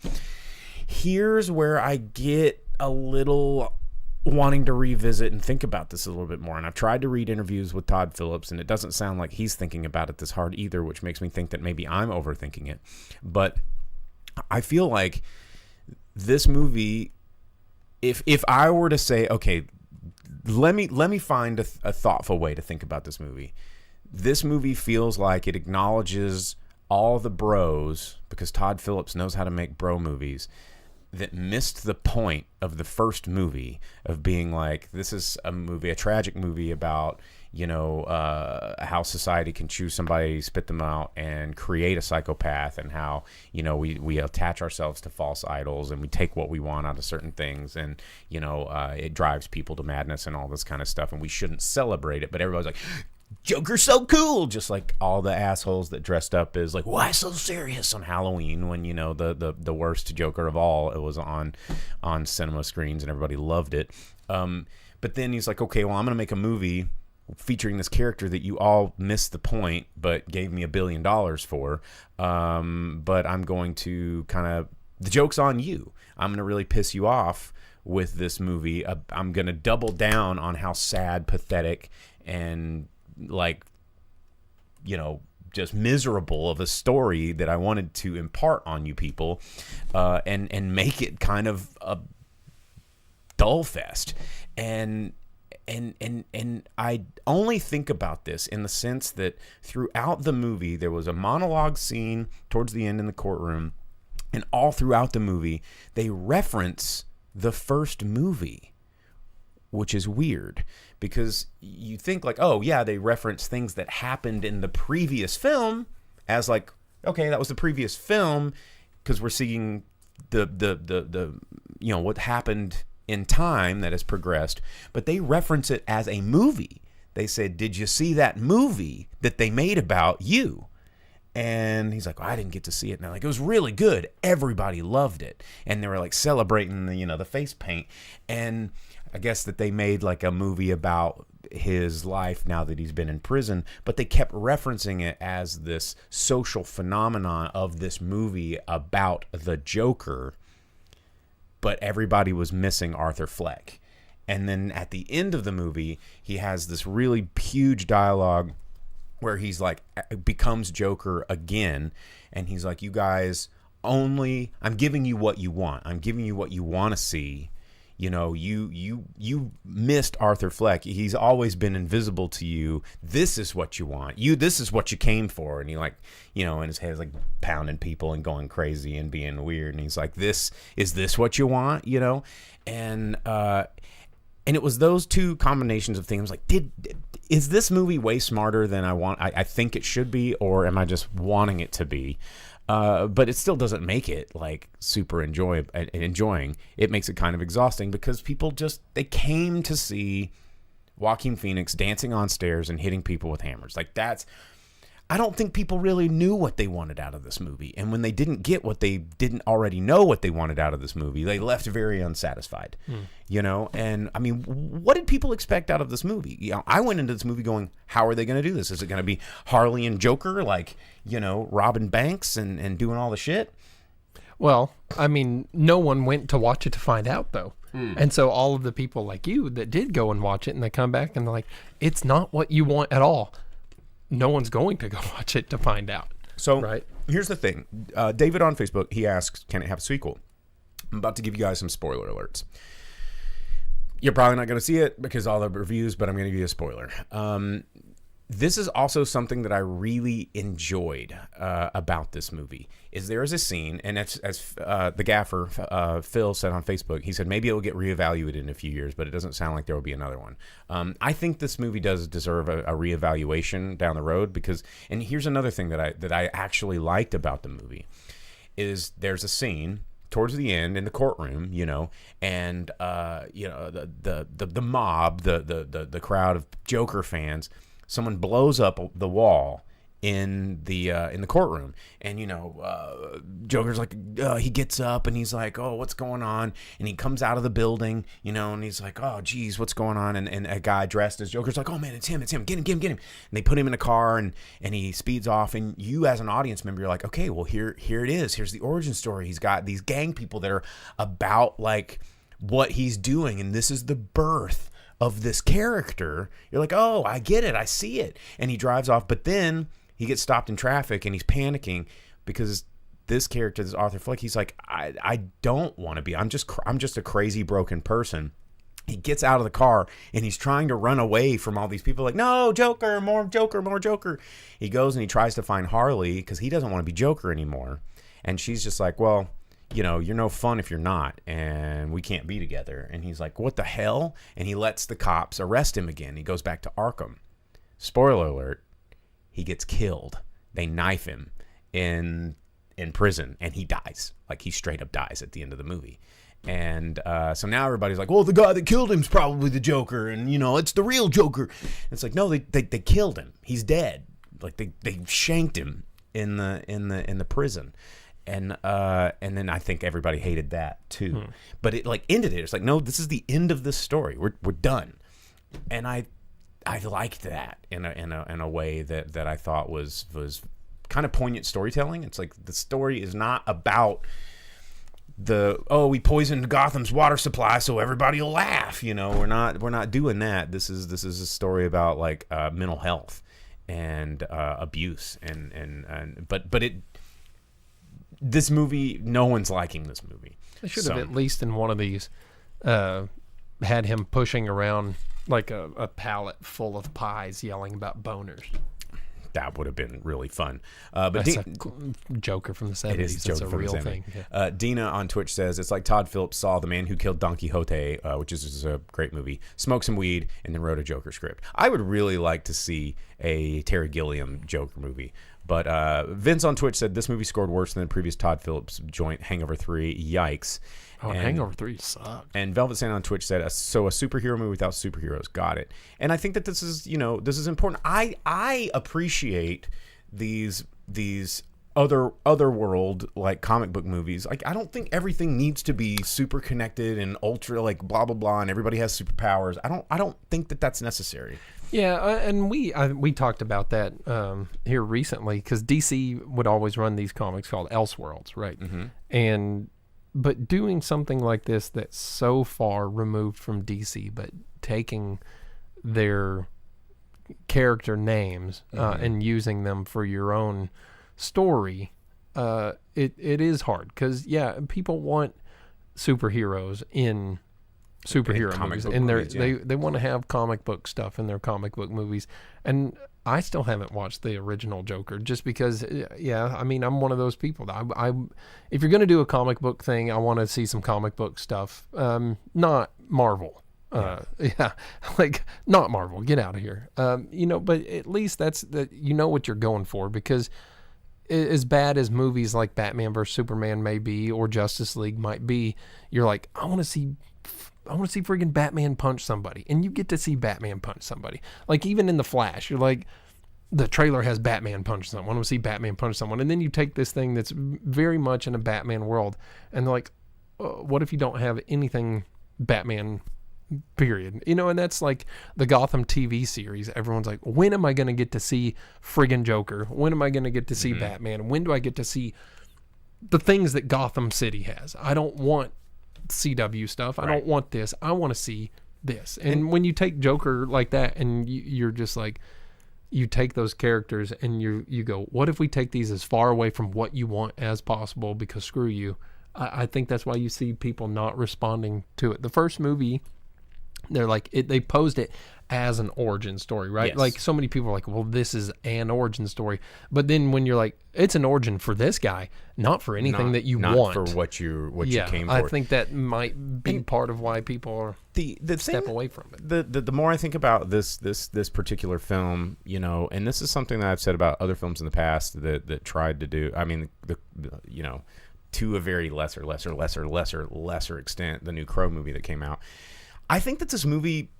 F: Here's where I get a little wanting to revisit and think about this a little bit more, and I've tried to read interviews with Todd Phillips, and it doesn't sound like he's thinking about it this hard either, which makes me think that maybe I'm overthinking it. But I feel like this movie, if I were to say, okay, let me find a thoughtful way to think about this movie. This movie feels like it acknowledges all the bros, because Todd Phillips knows how to make bro movies, that missed the point of the first movie of being like, this is a tragic movie about, how society can choose somebody, spit them out, and create a psychopath, and how, we attach ourselves to false idols, and we take what we want out of certain things, and, it drives people to madness and all this kind of stuff, and we shouldn't celebrate it, but everybody's like, Joker's so cool, just like all the assholes that dressed up as like, why so serious on Halloween when the worst Joker of all, it was on cinema screens and everybody loved it. But then he's like, okay, well, I'm gonna make a movie featuring this character that you all missed the point but gave me $1 billion for, but I'm going to the joke's on you. I'm gonna really piss you off with this movie. I'm gonna double down on how sad, pathetic, and just miserable of a story that I wanted to impart on you people, and make it kind of a dull fest. And I only think about this in the sense that throughout the movie there was a monologue scene towards the end in the courtroom, and all throughout the movie they reference the first movie, which is weird, because you think like, oh yeah, they reference things that happened in the previous film as like, okay, that was the previous film, because we're seeing the what happened in time that has progressed, but they reference it as a movie. They said, did you see that movie that they made about you? And he's like, well, I didn't get to see it. And they're like, it was really good. Everybody loved it. And they were like celebrating the face paint. And I guess that they made like a movie about his life now that he's been in prison, but they kept referencing it as this social phenomenon of this movie about the Joker, but everybody was missing Arthur Fleck. And then at the end of the movie, he has this really huge dialogue where he's like, becomes Joker again, and he's like, you guys I'm giving you what you want. I'm giving you what you want to see. You missed Arthur Fleck. He's always been invisible to you. This is what you want. This is what you came for. And he in his head is like pounding people and going crazy and being weird. And he's like, is this what you want? And it was those two combinations of things. Like, is this movie way smarter than I think it should be, or am I just wanting it to be? But it still doesn't make it like super enjoying. It makes it kind of exhausting because people they came to see Joaquin Phoenix dancing on stairs and hitting people with hammers. Like I don't think people really knew what they wanted out of this movie. And when they didn't get what they didn't already know what they wanted out of this movie, they left very unsatisfied, And I mean, what did people expect out of this movie? I went into this movie going, how are they going to do this? Is it going to be Harley and Joker, like, robbing banks and doing all the shit?
G: Well, I mean, no one went to watch it to find out, though. And so all of the people like you that did go and watch it, and they come back and they're like, it's not what you want at all. No one's going to go watch it to find out.
F: So
G: right?
F: Here's the thing. David on Facebook, he asks, can it have a sequel? I'm about to give you guys some spoiler alerts. You're probably not going to see it because all the reviews, but I'm going to give you a spoiler. this is also something that I really enjoyed about this movie. Is there is a scene, and as the gaffer Phil said on Facebook, he said maybe it will get reevaluated in a few years, but it doesn't sound like there will be another one. I think this movie does deserve a reevaluation down the road because, and here's another thing that I actually liked about the movie, is there's a scene towards the end in the courtroom, and the mob, the crowd of Joker fans. Someone blows up the wall in the courtroom, and Joker's like, he gets up and he's like, oh, what's going on? And he comes out of the building, and he's like, oh, geez, what's going on? And a guy dressed as Joker's like, oh man, it's him, get him. And they put him in a car and he speeds off, and you as an audience member, you're like, okay, well here it is. Here's the origin story. He's got these gang people that are about like what he's doing, and this is the birth of this character. You're like, oh, I get it, I see it. And he drives off, but then he gets stopped in traffic and he's panicking because this character, this Arthur Fleck, he's like, I don't want to be. I'm just a crazy broken person. He gets out of the car and he's trying to run away from all these people. Like, no, Joker, more Joker, more Joker. He goes and he tries to find Harley because he doesn't want to be Joker anymore. And she's just like, well, you're no fun if you're not, and we can't be together. And he's like, what the hell? And he lets the cops arrest him again. He goes back to Arkham. Spoiler alert, he gets killed. They knife him in prison, and he dies. Like, he straight up dies at the end of the movie. And so now everybody's like, well, the guy that killed him's probably the Joker, and, it's the real Joker. And it's like, no, they killed him. He's dead. Like, they shanked him in the prison. And then I think everybody hated that too. But it like ended it. It's like, no, this is the end of this story. We're done. And I liked that in a way that I thought was kind of poignant storytelling. It's like the story is not about we poisoned Gotham's water supply so everybody will laugh. We're not doing that. This is a story about like mental health and abuse but it. This movie, no one's liking this movie.
G: They should have at least in one of these had him pushing around like a pallet full of pies yelling about boners.
F: That would have been really fun.
G: But that's a Joker from the 70s.
F: It is
G: That's a
F: Joker
G: real
F: from the
G: thing.
F: 70s.
G: Yeah.
F: Dina on Twitch says, it's like Todd Phillips saw The Man Who Killed Don Quixote, which is a great movie, smoked some weed, and then wrote a Joker script. I would really like to see a Terry Gilliam Joker movie. But Vince on Twitch said this movie scored worse than the previous Todd Phillips joint, Hangover 3. Yikes.
G: Oh, and Hangover 3 sucked.
F: And Velvet Santa on Twitch said, so a superhero movie without superheroes. Got it. And I think that this is important. I appreciate these other world like comic book movies. Like, I don't think everything needs to be super connected and ultra like blah blah blah and everybody has superpowers. I don't think that that's necessary.
G: Yeah, and we talked about that here recently because DC would always run these comics called Elseworlds, right? Mm-hmm. But doing something like this that's so far removed from DC, but taking their character names and using them for your own story, it is hard because people want superheroes in superhero movies, and they want to have comic book stuff in their comic book movies. And I still haven't watched the original Joker just because, I'm one of those people. I if you're going to do a comic book thing, I want to see some comic book stuff, not Marvel. Like not Marvel. Get out of here. But at least that's that. What you're going for, because as bad as movies like Batman vs Superman may be or Justice League might be, you're like, I want to see friggin' Batman punch somebody, and you get to see Batman punch somebody. Like even in The Flash, you're like, the trailer has Batman punch someone. I want to see Batman punch someone, and then you take this thing that's very much in a Batman world, and they're like, what if you don't have anything Batman? Period. And that's like the Gotham TV series. Everyone's like, when am I going to get to see friggin' Joker? When am I going to get to see Batman? When do I get to see the things that Gotham City has? I don't want CW stuff. I don't want this. I want to see this. And when you take Joker like that, and you're just like, you take those characters and you go, what if we take these as far away from what you want as possible? Because screw you. I think that's why you see people not responding to it. The first movie, they're like, they posed it as an origin story, right?
F: Yes.
G: Like so many people are like, well, this is an origin story. But then when you're like, it's an origin for this guy, not for anything that you
F: not
G: want.
F: for what you came for.
G: I think that might be part of why people are step away from it.
F: The more I think about this particular film, you know, and this is something that I've said about other films in the past that tried to do. I mean, you know, to a very lesser extent, the new Crow movie that came out. I think that this movie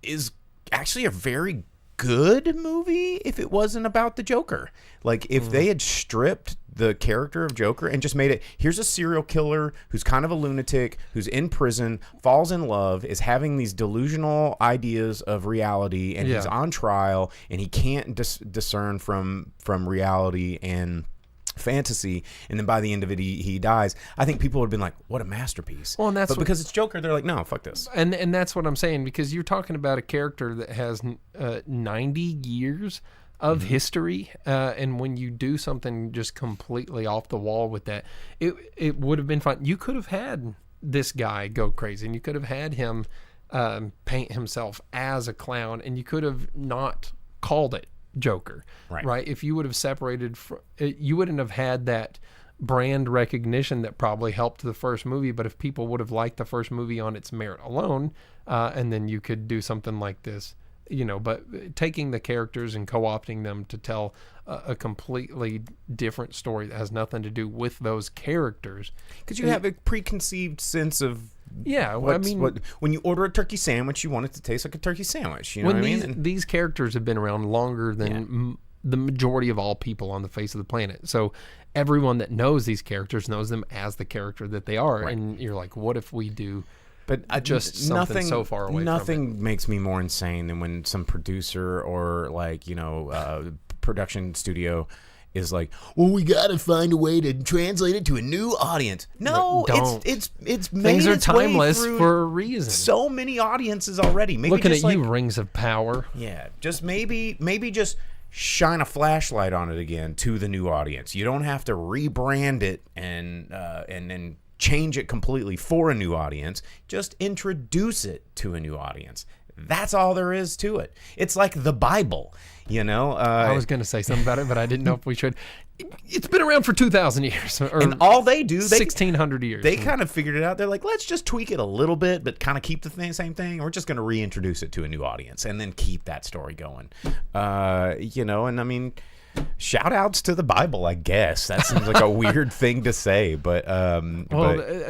F: is actually a very good movie if it wasn't about the Joker. Like if they had stripped the character of Joker and just made it, here's a serial killer who's kind of a lunatic, who's in prison, falls in love, is having these delusional ideas of reality, and he's on trial, and he can't discern from reality and fantasy, and then by the end of it he dies. I think people would have been like, what a masterpiece.
G: Well, and that's
F: because it's Joker, they're like, no, fuck this.
G: And that's what I'm saying, because you're talking about a character that has 90 years of history, and when you do something just completely off the wall with that, it would have been fun. You could have had this guy go crazy, and you could have had him paint himself as a clown, and you could have not called it Joker, right? If you would have separated, you wouldn't have had that brand recognition that probably helped the first movie. But if people would have liked the first movie on its merit alone, and then you could do something like this, you know, but taking the characters and co-opting them to tell a completely different story that has nothing to do with those characters,
F: because you have a preconceived sense of when you order a turkey sandwich, you want it to taste like a turkey sandwich. You know what I mean?
G: These characters have been around longer than the majority of all people on the face of the planet. So everyone that knows these characters knows them as the character that they are. Right. And you're like, what if we do? But just something so far away from it.
F: Nothing makes me more insane than when some producer or like, you know, production studio is like, well, we got to find a way to translate it to a new audience. No, it's made
G: things are
F: its
G: timeless
F: way
G: for a reason.
F: So many audiences already. Maybe
G: looking at
F: like,
G: you, Rings of Power.
F: Yeah, just maybe just shine a flashlight on it again to the new audience. You don't have to rebrand it and then change it completely for a new audience. Just introduce it to a new audience. That's all there is to it. It's like the Bible, you know.
G: I was going to say something about it, but I didn't know if we should. It's been around for 2,000 years.
F: And all they do,
G: 1,600 years.
F: They kind of figured it out. They're like, let's just tweak it a little bit, but kind of keep the same thing. We're just going to reintroduce it to a new audience and then keep that story going. You know, and I mean, shout outs to the Bible, I guess. That seems like a weird thing to say, but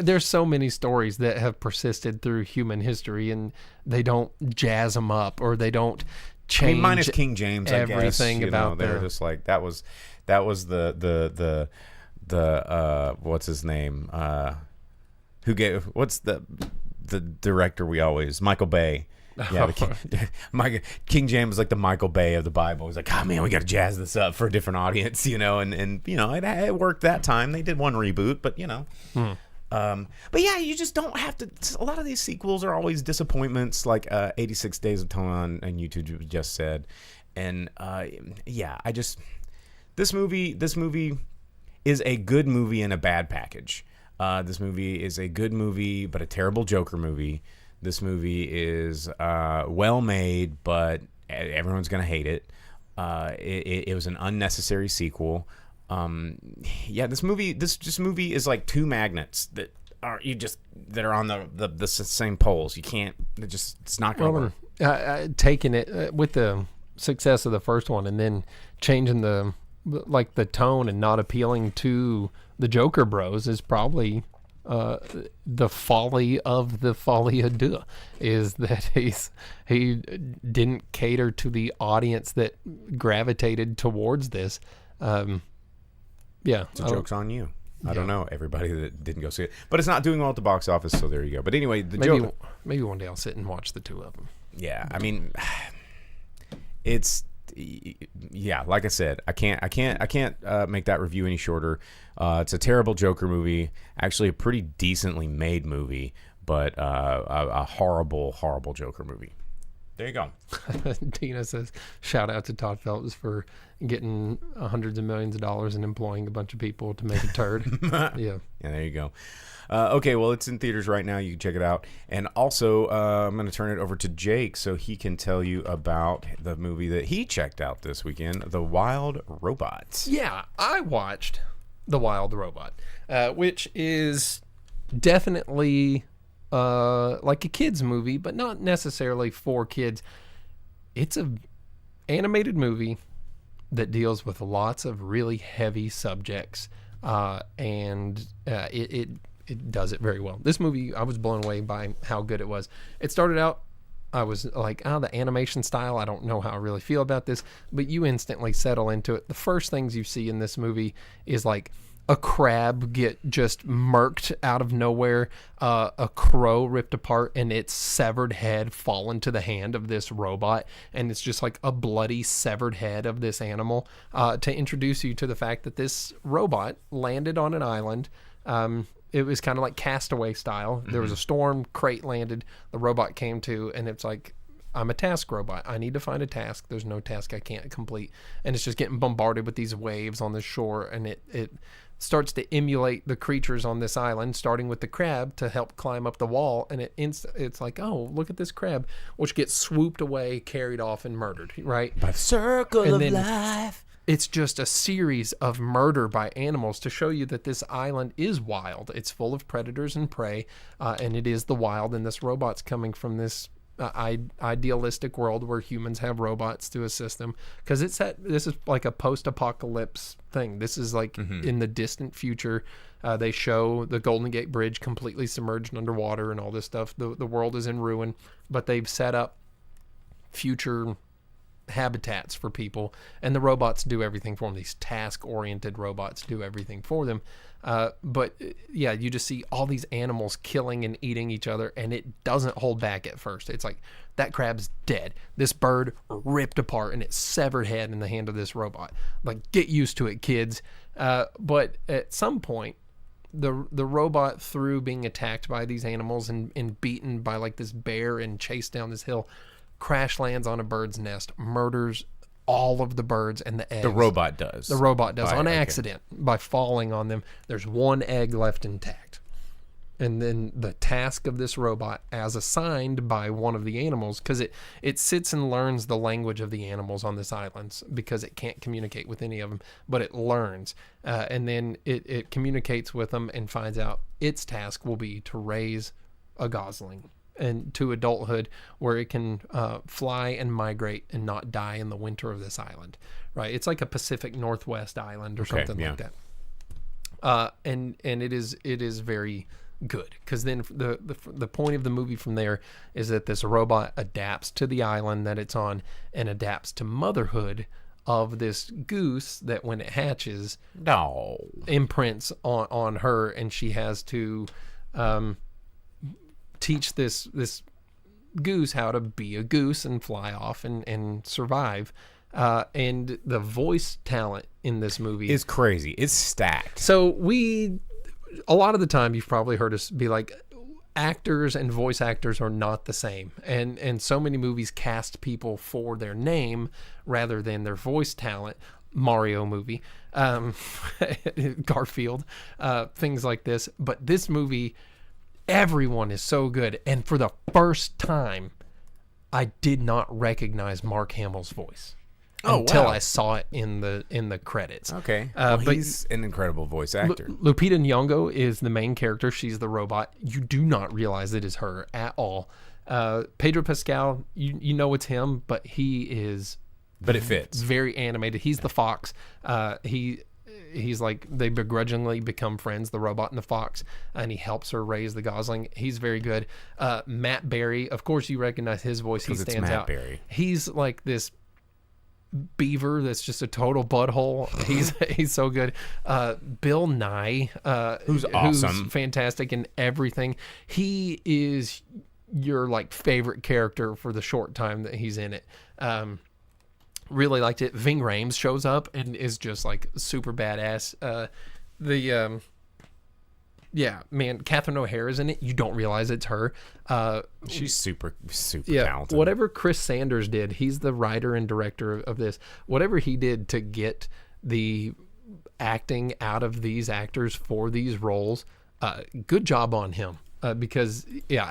G: there's so many stories that have persisted through human history, and they don't jazz them up, or they don't change. I mean,
F: minus King James,
G: everything
F: I guess.
G: about
F: they're just like that was the what's his name? What's the director we always, Michael Bay. Yeah, King James is like the Michael Bay of the Bible. He's like, oh man, we got to jazz this up for a different audience, you know, and you know, it worked that time. They did one reboot, but you know, but yeah, you just don't have to. A lot of these sequels are always disappointments, like 86 Days of Tone on YouTube just said, and yeah, this movie is a good movie in a bad package. This movie is a good movie, but a terrible Joker movie. This movie is well made, but everyone's going to hate it. It was an unnecessary sequel. Yeah, this movie is like two magnets that are on the same poles. You can't. It's not going to
G: work. Taking it with the success of the first one, and then changing the tone and not appealing to the Joker Bros is probably. The folly of the Folie à Deux is that he didn't cater to the audience that gravitated towards this. Yeah,
F: the joke's on you. I don't know everybody that didn't go see it, but it's not doing well at the box office, so there you go. But anyway,
G: maybe one day I'll sit and watch the two of them.
F: Yeah, I mean, it's. Yeah, like I said, I can't make that review any shorter. It's a terrible Joker movie, actually a pretty decently made movie, but a horrible Joker movie. There you go.
G: Tina says, shout out to Todd Phelps for getting hundreds of millions of dollars and employing a bunch of people to make a turd. Yeah.
F: Yeah, there you go. Okay, well, it's in theaters right now. You can check it out. And also, I'm going to turn it over to Jake so he can tell you about the movie that he checked out this weekend, The Wild Robots.
G: Yeah, I watched The Wild Robot, which is definitely like a kid's movie, but not necessarily for kids. It's a animated movie that deals with lots of really heavy subjects, and it does it very well. This movie, I was blown away by how good it was. It started out, I was like, the animation style, I don't know how I really feel about this, but you instantly settle into it. The first things you see in this movie is like a crab get just murked out of nowhere, a crow ripped apart, and its severed head fall into the hand of this robot, and it's just like a bloody severed head of this animal, to introduce you to the fact that this robot landed on an island. It was kind of like Castaway style. There was a storm, crate landed, the robot came to, and it's like, I'm a task robot. I need to find a task. There's no task I can't complete. And it's just getting bombarded with these waves on the shore, and it starts to emulate the creatures on this island, starting with the crab to help climb up the wall, and it's like, oh, look at this crab, which gets swooped away, carried off, and murdered, right?
F: By the circle of life.
G: It's just a series of murder by animals to show you that this island is wild. It's full of predators and prey, and it is the wild, and this robot's coming from this idealistic world where humans have robots to assist them, because this is like a post-apocalypse thing. This is like in the distant future. They show the Golden Gate Bridge completely submerged underwater and all this stuff. The world is in ruin, but they've set up future habitats for people, and the robots do everything for them. These task-oriented robots do everything for them. But yeah, you just see all these animals killing and eating each other, and it doesn't hold back at first. It's like, that crab's dead. This bird ripped apart, and its severed head in the hand of this robot. Like, get used to it, kids. But at some point, the robot, through being attacked by these animals and beaten by like this bear and chased down this hill, crash lands on a bird's nest, murders all of the birds and the eggs.
F: The robot does.
G: The robot does on accident by falling on them. There's one egg left intact. And then the task of this robot, as assigned by one of the animals, because it sits and learns the language of the animals on this island, because it can't communicate with any of them, but it learns. And then it communicates with them and finds out its task will be to raise a gosling and to adulthood, where it can fly and migrate and not die in the winter of this island, right? It's like a Pacific Northwest island or something like that. And it is very good, because then the point of the movie from there is that this robot adapts to the island that it's on and adapts to motherhood of this goose that, when it hatches, imprints on her, and she has to teach this goose how to be a goose and fly off and survive. And the voice talent in this movie
F: is crazy. It's stacked.
G: So a lot of the time you've probably heard us be like, actors and voice actors are not the same. And so many movies cast people for their name rather than their voice talent. Mario movie, Garfield, things like this. But this movie, everyone is so good, and for the first time, I did not recognize Mark Hamill's voice until I saw it in the credits.
F: Okay, but he's an incredible voice actor.
G: Lupita Nyong'o is the main character. She's the robot. You do not realize it is her at all. Pedro Pascal, you know it's him, but he is.
F: But it fits.
G: Very animated. He's the fox. He's like, they begrudgingly become friends, the robot and the fox, and he helps her raise the gosling. He's very good. Matt Berry, of course you recognize his voice. He stands out.
F: Berry.
G: He's like this beaver that's just a total butthole. He's so good. Bill Nye,
F: who's awesome,
G: who's fantastic in everything. He is your like favorite character for the short time that he's in it. Really liked it. Ving Rhames shows up and is just like super badass. Yeah, man, Catherine O'Hara's in it. You don't realize it's her.
F: She's super
G: Yeah,
F: talented.
G: whatever Chris Sanders did, he's the writer and director of this. Whatever he did to get the acting out of these actors for these roles, good job on him. Because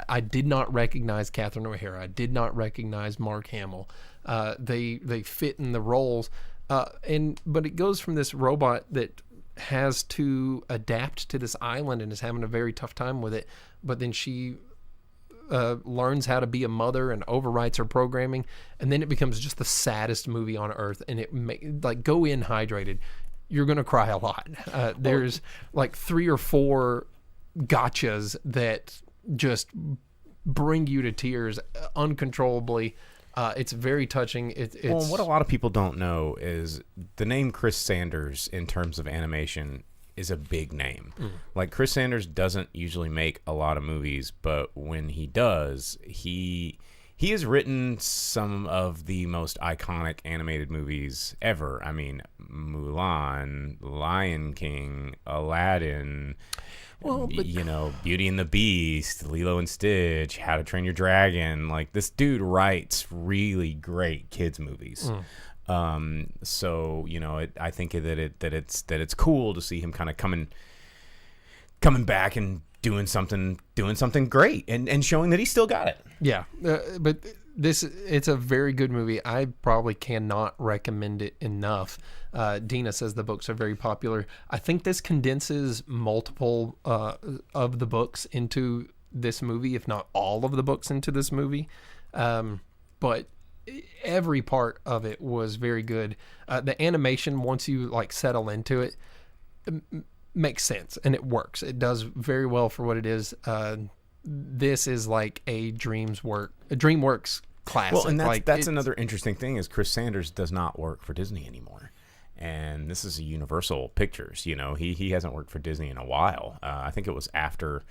G: I did not recognize Catherine O'Hara. I did not recognize Mark Hamill. They fit in the roles, but it goes from this robot that has to adapt to this island and is having a very tough time with it. But then she learns how to be a mother and overwrites her programming, and then it becomes just the saddest movie on earth. And it go in hydrated. You're gonna cry a lot. There's like 3 or 4 gotchas that just bring you to tears uncontrollably. It's very touching.
F: Well, what a lot of people don't know is the name Chris Sanders in terms of animation is a big name. Like, Chris Sanders doesn't usually make a lot of movies, but when he does, he has written some of the most iconic animated movies ever. I mean, Mulan, Lion King, Aladdin, Beauty and the Beast, Lilo and Stitch, How to Train Your Dragon. Like, this dude writes really great kids movies. So I think that it's cool to see him kind of coming back and doing something great and showing that he still got it.
G: Yeah, but it's a very good movie. I probably cannot recommend it enough. Dina says the books are very popular. I think this condenses multiple of the books into this movie, if not all of the books into this movie. But every part of it was very good. The animation, once you like settle into it, makes sense and it works. It does very well for what it is. This is like a DreamWorks classic.
F: Well, and that's another interesting thing is Chris Sanders does not work for Disney anymore. And this is a Universal Pictures. He hasn't worked for Disney in a while. I think it was after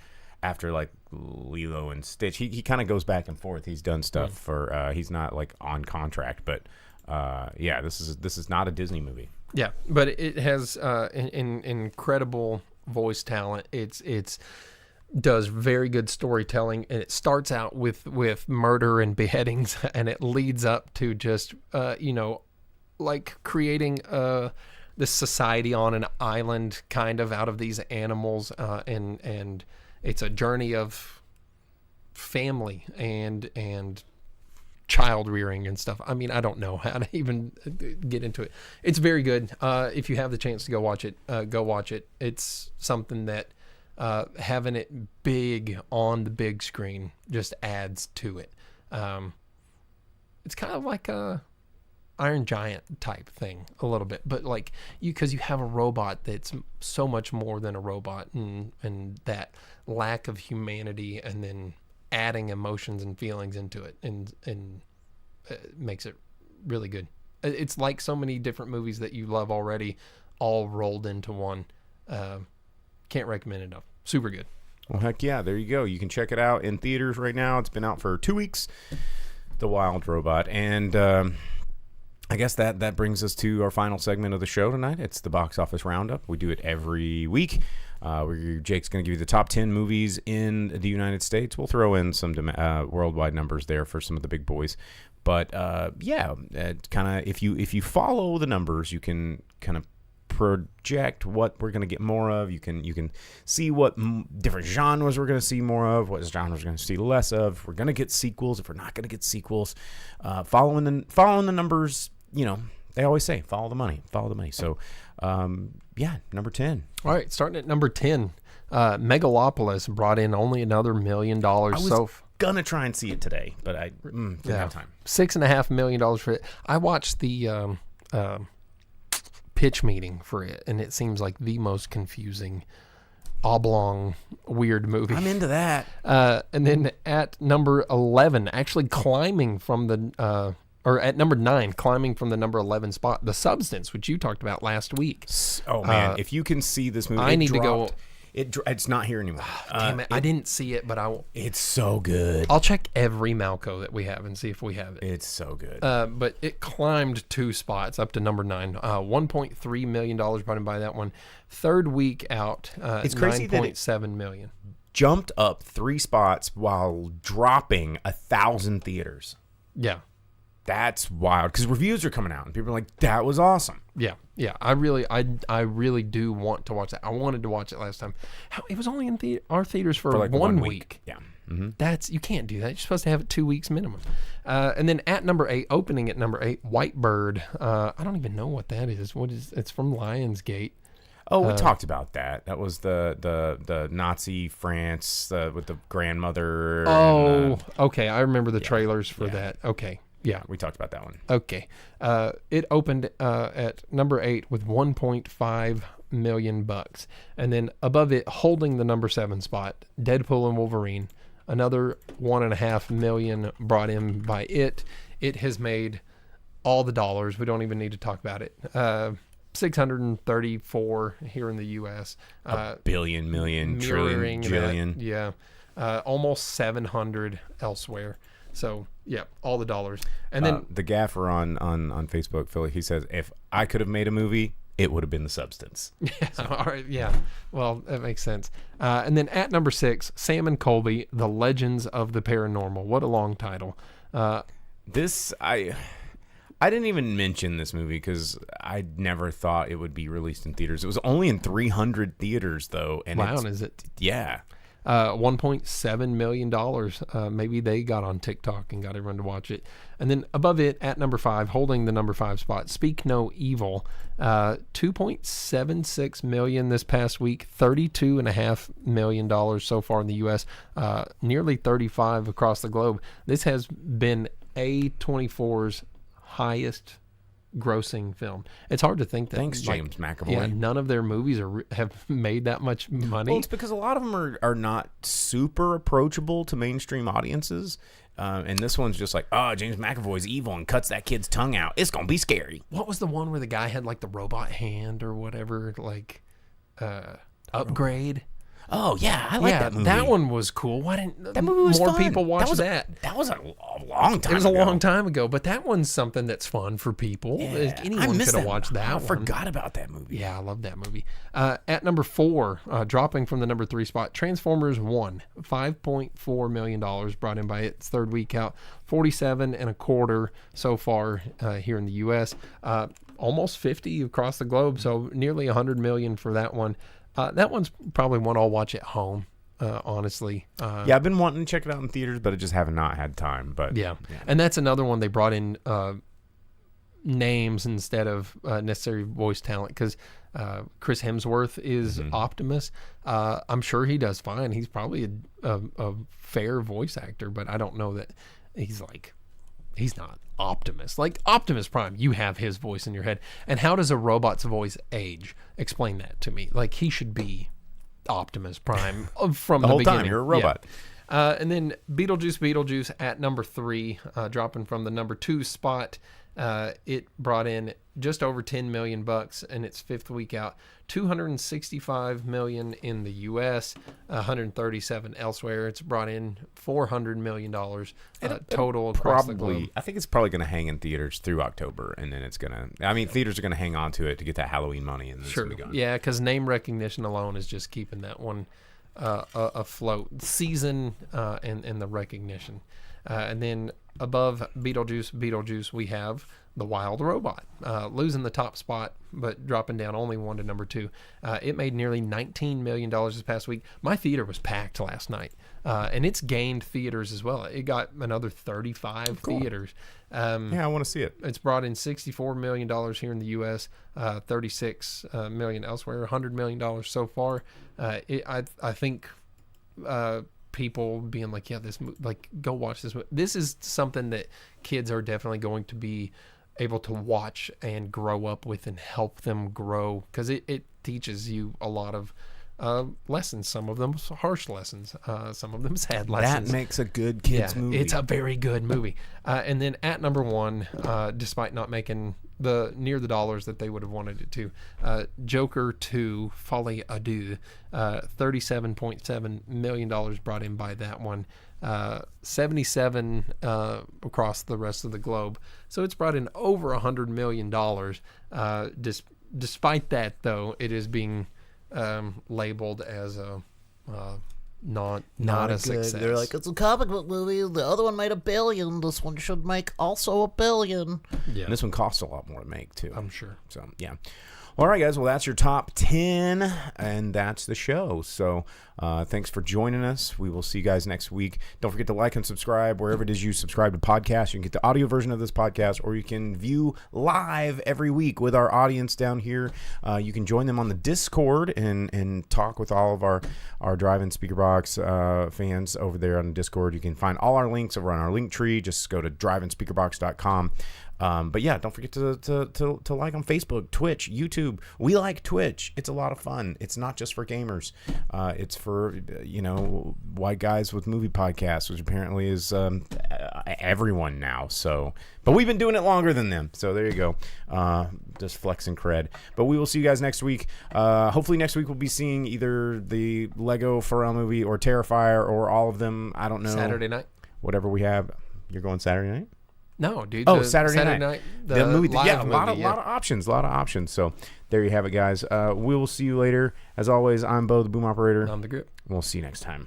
F: like Lilo and Stitch. He kind of goes back and forth. He's done stuff for he's not like on contract, but this is not a Disney movie.
G: Yeah, but it has incredible voice talent. It's does very good storytelling, and it starts out with murder and beheadings, and it leads up to just like creating this society on an island kind of out of these animals, and it's a journey of family and child rearing and stuff. I mean, I don't know how to even get into it. It's very good. If you have the chance to go watch it, go watch it. It's something that having it big on the big screen just adds to it. It's kind of like a Iron Giant type thing a little bit, but like because you have a robot that's so much more than a robot, and that lack of humanity, and then adding emotions and feelings into it, and makes it really good. It's like so many different movies that you love already, all rolled into one. Can't recommend it enough. Super good.
F: Well, heck yeah, there you go. You can check it out in theaters right now. It's been out for 2 weeks. The Wild Robot. And I guess that brings us to our final segment of the show tonight. It's the box office roundup. We do it every week. Where Jake's going to give you the top 10 movies in the United States. We'll throw in some worldwide numbers there for some of the big boys. But kind of if you follow the numbers, you can kind of project what we're going to get more of. You can see what different genres we're going to see more of, what genres we're going to see less of. If we're going to get sequels, if we're not going to get sequels. Following the numbers, they always say follow the money. So number 10.
G: All right, starting at number 10, Megalopolis brought in only another $1 million. I
F: was gonna try and see it today, but I didn't have time.
G: $6.5 million for it. I watched the pitch meeting for it, and it seems like the most confusing, oblong, weird movie.
F: I'm into that.
G: And then at number 11, actually climbing from the or at number 9, climbing from the number 11 spot, The Substance, which you talked about last week.
F: Oh man, if you can see this movie,
G: I need to go.
F: It's not here anymore.
G: Damn it, I didn't see it, but
F: It's so good.
G: I'll check every Malco that we have and see if we have it.
F: It's so good.
G: But it climbed 2 spots up to number 9. $1.3 million brought in by that one. Third week out,
F: It's crazy that it-
G: $9.7 million.
F: Jumped up 3 spots while dropping 1,000 theaters.
G: Yeah.
F: That's wild because reviews are coming out and people are like, "That was awesome."
G: Yeah. I really do want to watch that. I wanted to watch it last time. It was only in our theaters for
F: like
G: 1 week.
F: Yeah.
G: You can't do that. You're supposed to have it 2 weeks minimum. And then at number 8, opening at number 8, White Bird. I don't even know what that is. It's from Lionsgate.
F: Oh, we talked about that. That was the Nazi France with the grandmother.
G: Oh, okay. I remember the trailers for that. Okay. Yeah.
F: We talked about that one.
G: Okay. It opened at number 8 with $1.5 million. And then above it, holding the number 7 spot, Deadpool and Wolverine. Another $1.5 million brought in by it. It has made all the dollars. We don't even need to talk about it. 634 here in the U.S.
F: Billion, million, trillion, jillion.
G: Yeah. Almost 700 elsewhere. So, yeah, all the dollars. And then
F: the gaffer on Facebook, Philly, he says, if I could have made a movie, it would have been The Substance.
G: Yeah, all right, yeah. Well, that makes sense. And then at number 6, Sam and Colby, The Legends of the Paranormal. What a long title.
F: I didn't even mention this movie because I never thought it would be released in theaters. It was only in 300 theaters, though. And
G: wow, is it?
F: Yeah.
G: $1.7 million. Maybe they got on TikTok and got everyone to watch it. And then above it, at number 5, holding the number 5 spot, Speak No Evil. $2.76 million this past week. $32.5 million so far in the U.S. Nearly 35 across the globe. This has been A24's highest grossing film. It's hard to think that.
F: Thanks, James McAvoy.
G: Yeah, none of their movies have made that much money.
F: Well, it's because a lot of them are not super approachable to mainstream audiences. And this one's just like, oh, James McAvoy's evil and cuts that kid's tongue out. It's gonna be scary.
G: What was the one where the guy had like the robot hand or whatever, like Upgrade?
F: Oh yeah, I like that movie.
G: That one was cool. Why didn't
F: that movie was
G: more
F: fun.
G: people watch that?
F: That was a long time.
G: It was a long time ago, but that one's something that's fun for people.
F: Yeah,
G: Anyone could have watched that.
F: I forgot about that movie.
G: Yeah, I love that movie. At number 4, dropping from the number 3 spot, Transformers 1, $5.4 million brought in by its third week out, 47.25 so far here in the U.S. Almost 50 across the globe, so nearly 100 million for that one. That one's probably one I'll watch at home, honestly.
F: Yeah, I've been wanting to check it out in theaters, but I just have not had time. But
G: yeah. And that's another one they brought in names instead of necessary voice talent because Chris Hemsworth is Optimus. I'm sure he does fine. He's probably a fair voice actor, but I don't know that he's not Optimus. Like Optimus Prime, you have his voice in your head. And how does a robot's voice age? Explain that to me. Like he should be Optimus Prime from the
F: whole
G: beginning.
F: time. You're a robot.
G: Yeah. And then Beetlejuice at number 3, dropping from the number 2 spot. It brought in just over $10 million in its 5th week out. $265 million in the U.S., 137 elsewhere. It's brought in $400 million total across the globe.
F: I think it's probably going to hang in theaters through October, and then it's going to. I mean, theaters are going to hang on to it to get that Halloween money, and then
G: sure,
F: it's gonna be gone.
G: Yeah, because name recognition alone is just keeping that one afloat. Season and the recognition. And then above Beetlejuice, we have The Wild Robot, losing the top spot, but dropping down only 1 to number 2. It made nearly $19 million this past week. My theater was packed last night, and it's gained theaters as well. It got another 35 theaters.
F: Yeah, I want to see it.
G: It's brought in $64 million here in the U.S., $36 million elsewhere, $100 million so far. I think... people being like, yeah, go watch this. This is something that kids are definitely going to be able to watch and grow up with and help them grow because it teaches you a lot of lessons. Some of them harsh lessons. Some of them sad lessons.
F: That makes a good kids movie.
G: It's a very good movie. And then at number one, despite not making near the dollars that they would have wanted it to, Joker 2, Folie à Deux, $37.7 million brought in by that one. 77 across the rest of the globe. So it's brought in over $100 million. Despite that, though, it is being labeled as a not a success.
H: They're like, it's a comic book movie. The other one made $1 billion. This one should make also $1 billion.
G: Yeah.
F: And this one costs a lot more to make, too.
G: I'm sure.
F: So, yeah. All right, guys. Well, that's your top 10, and that's the show. So, thanks for joining us. We will see you guys next week. Don't forget to like and subscribe wherever it is you subscribe to podcasts. You can get the audio version of this podcast, or you can view live every week with our audience down here. You can join them on the Discord and talk with all of our Drive-In Speaker Box fans over there on the Discord. You can find all our links over on our link tree. Just go to driveinspeakerbox.com. But yeah, don't forget to like on Facebook, Twitch, YouTube. We like Twitch. It's a lot of fun. It's not just for gamers. It's for, white guys with movie podcasts, which apparently is everyone now. So, but we've been doing it longer than them. So there you go. Just flexing cred. But we will see you guys next week. Hopefully next week we'll be seeing either the Lego Pharrell movie or Terrifier or all of them. I don't know.
G: Saturday night.
F: Whatever we have. You're going Saturday night?
G: No, dude.
F: Oh, Saturday night.
G: The
F: movie. Yeah, a
G: movie,
F: lot of options. So there you have it, guys. We will see you later. As always, I'm Bo, the boom operator.
G: I'm the grip.
F: We'll see you next time.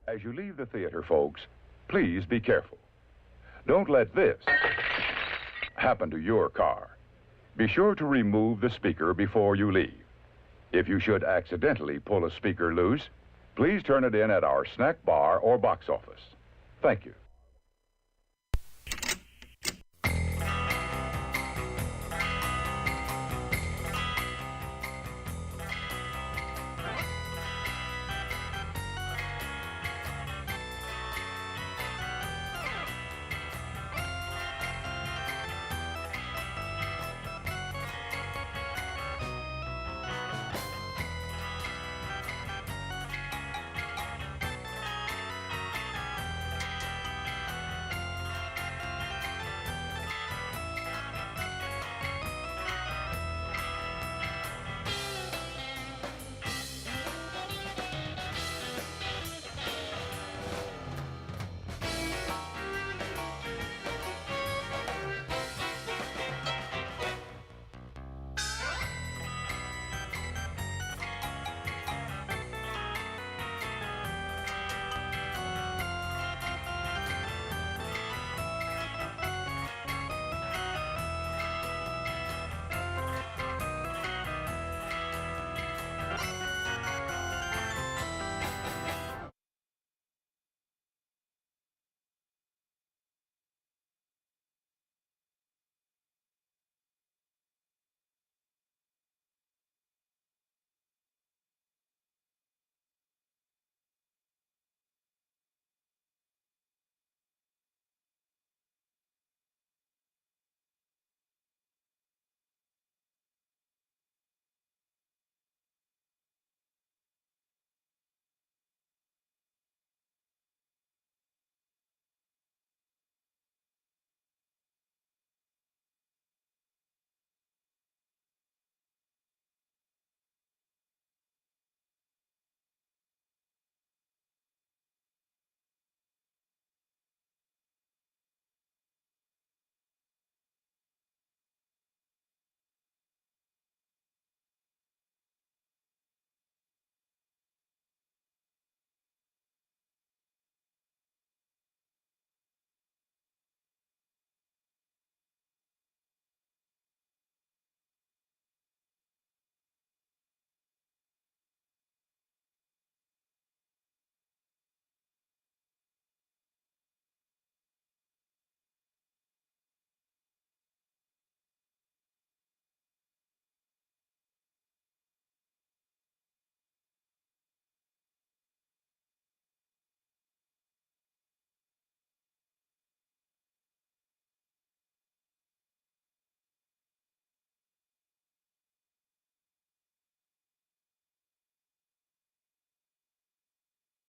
A: As you leave the theater, folks, please be careful. Don't let this happen to your car. Be sure to remove the speaker before you leave. If you should accidentally pull a speaker loose, please turn it in at our snack bar or box office. Thank you.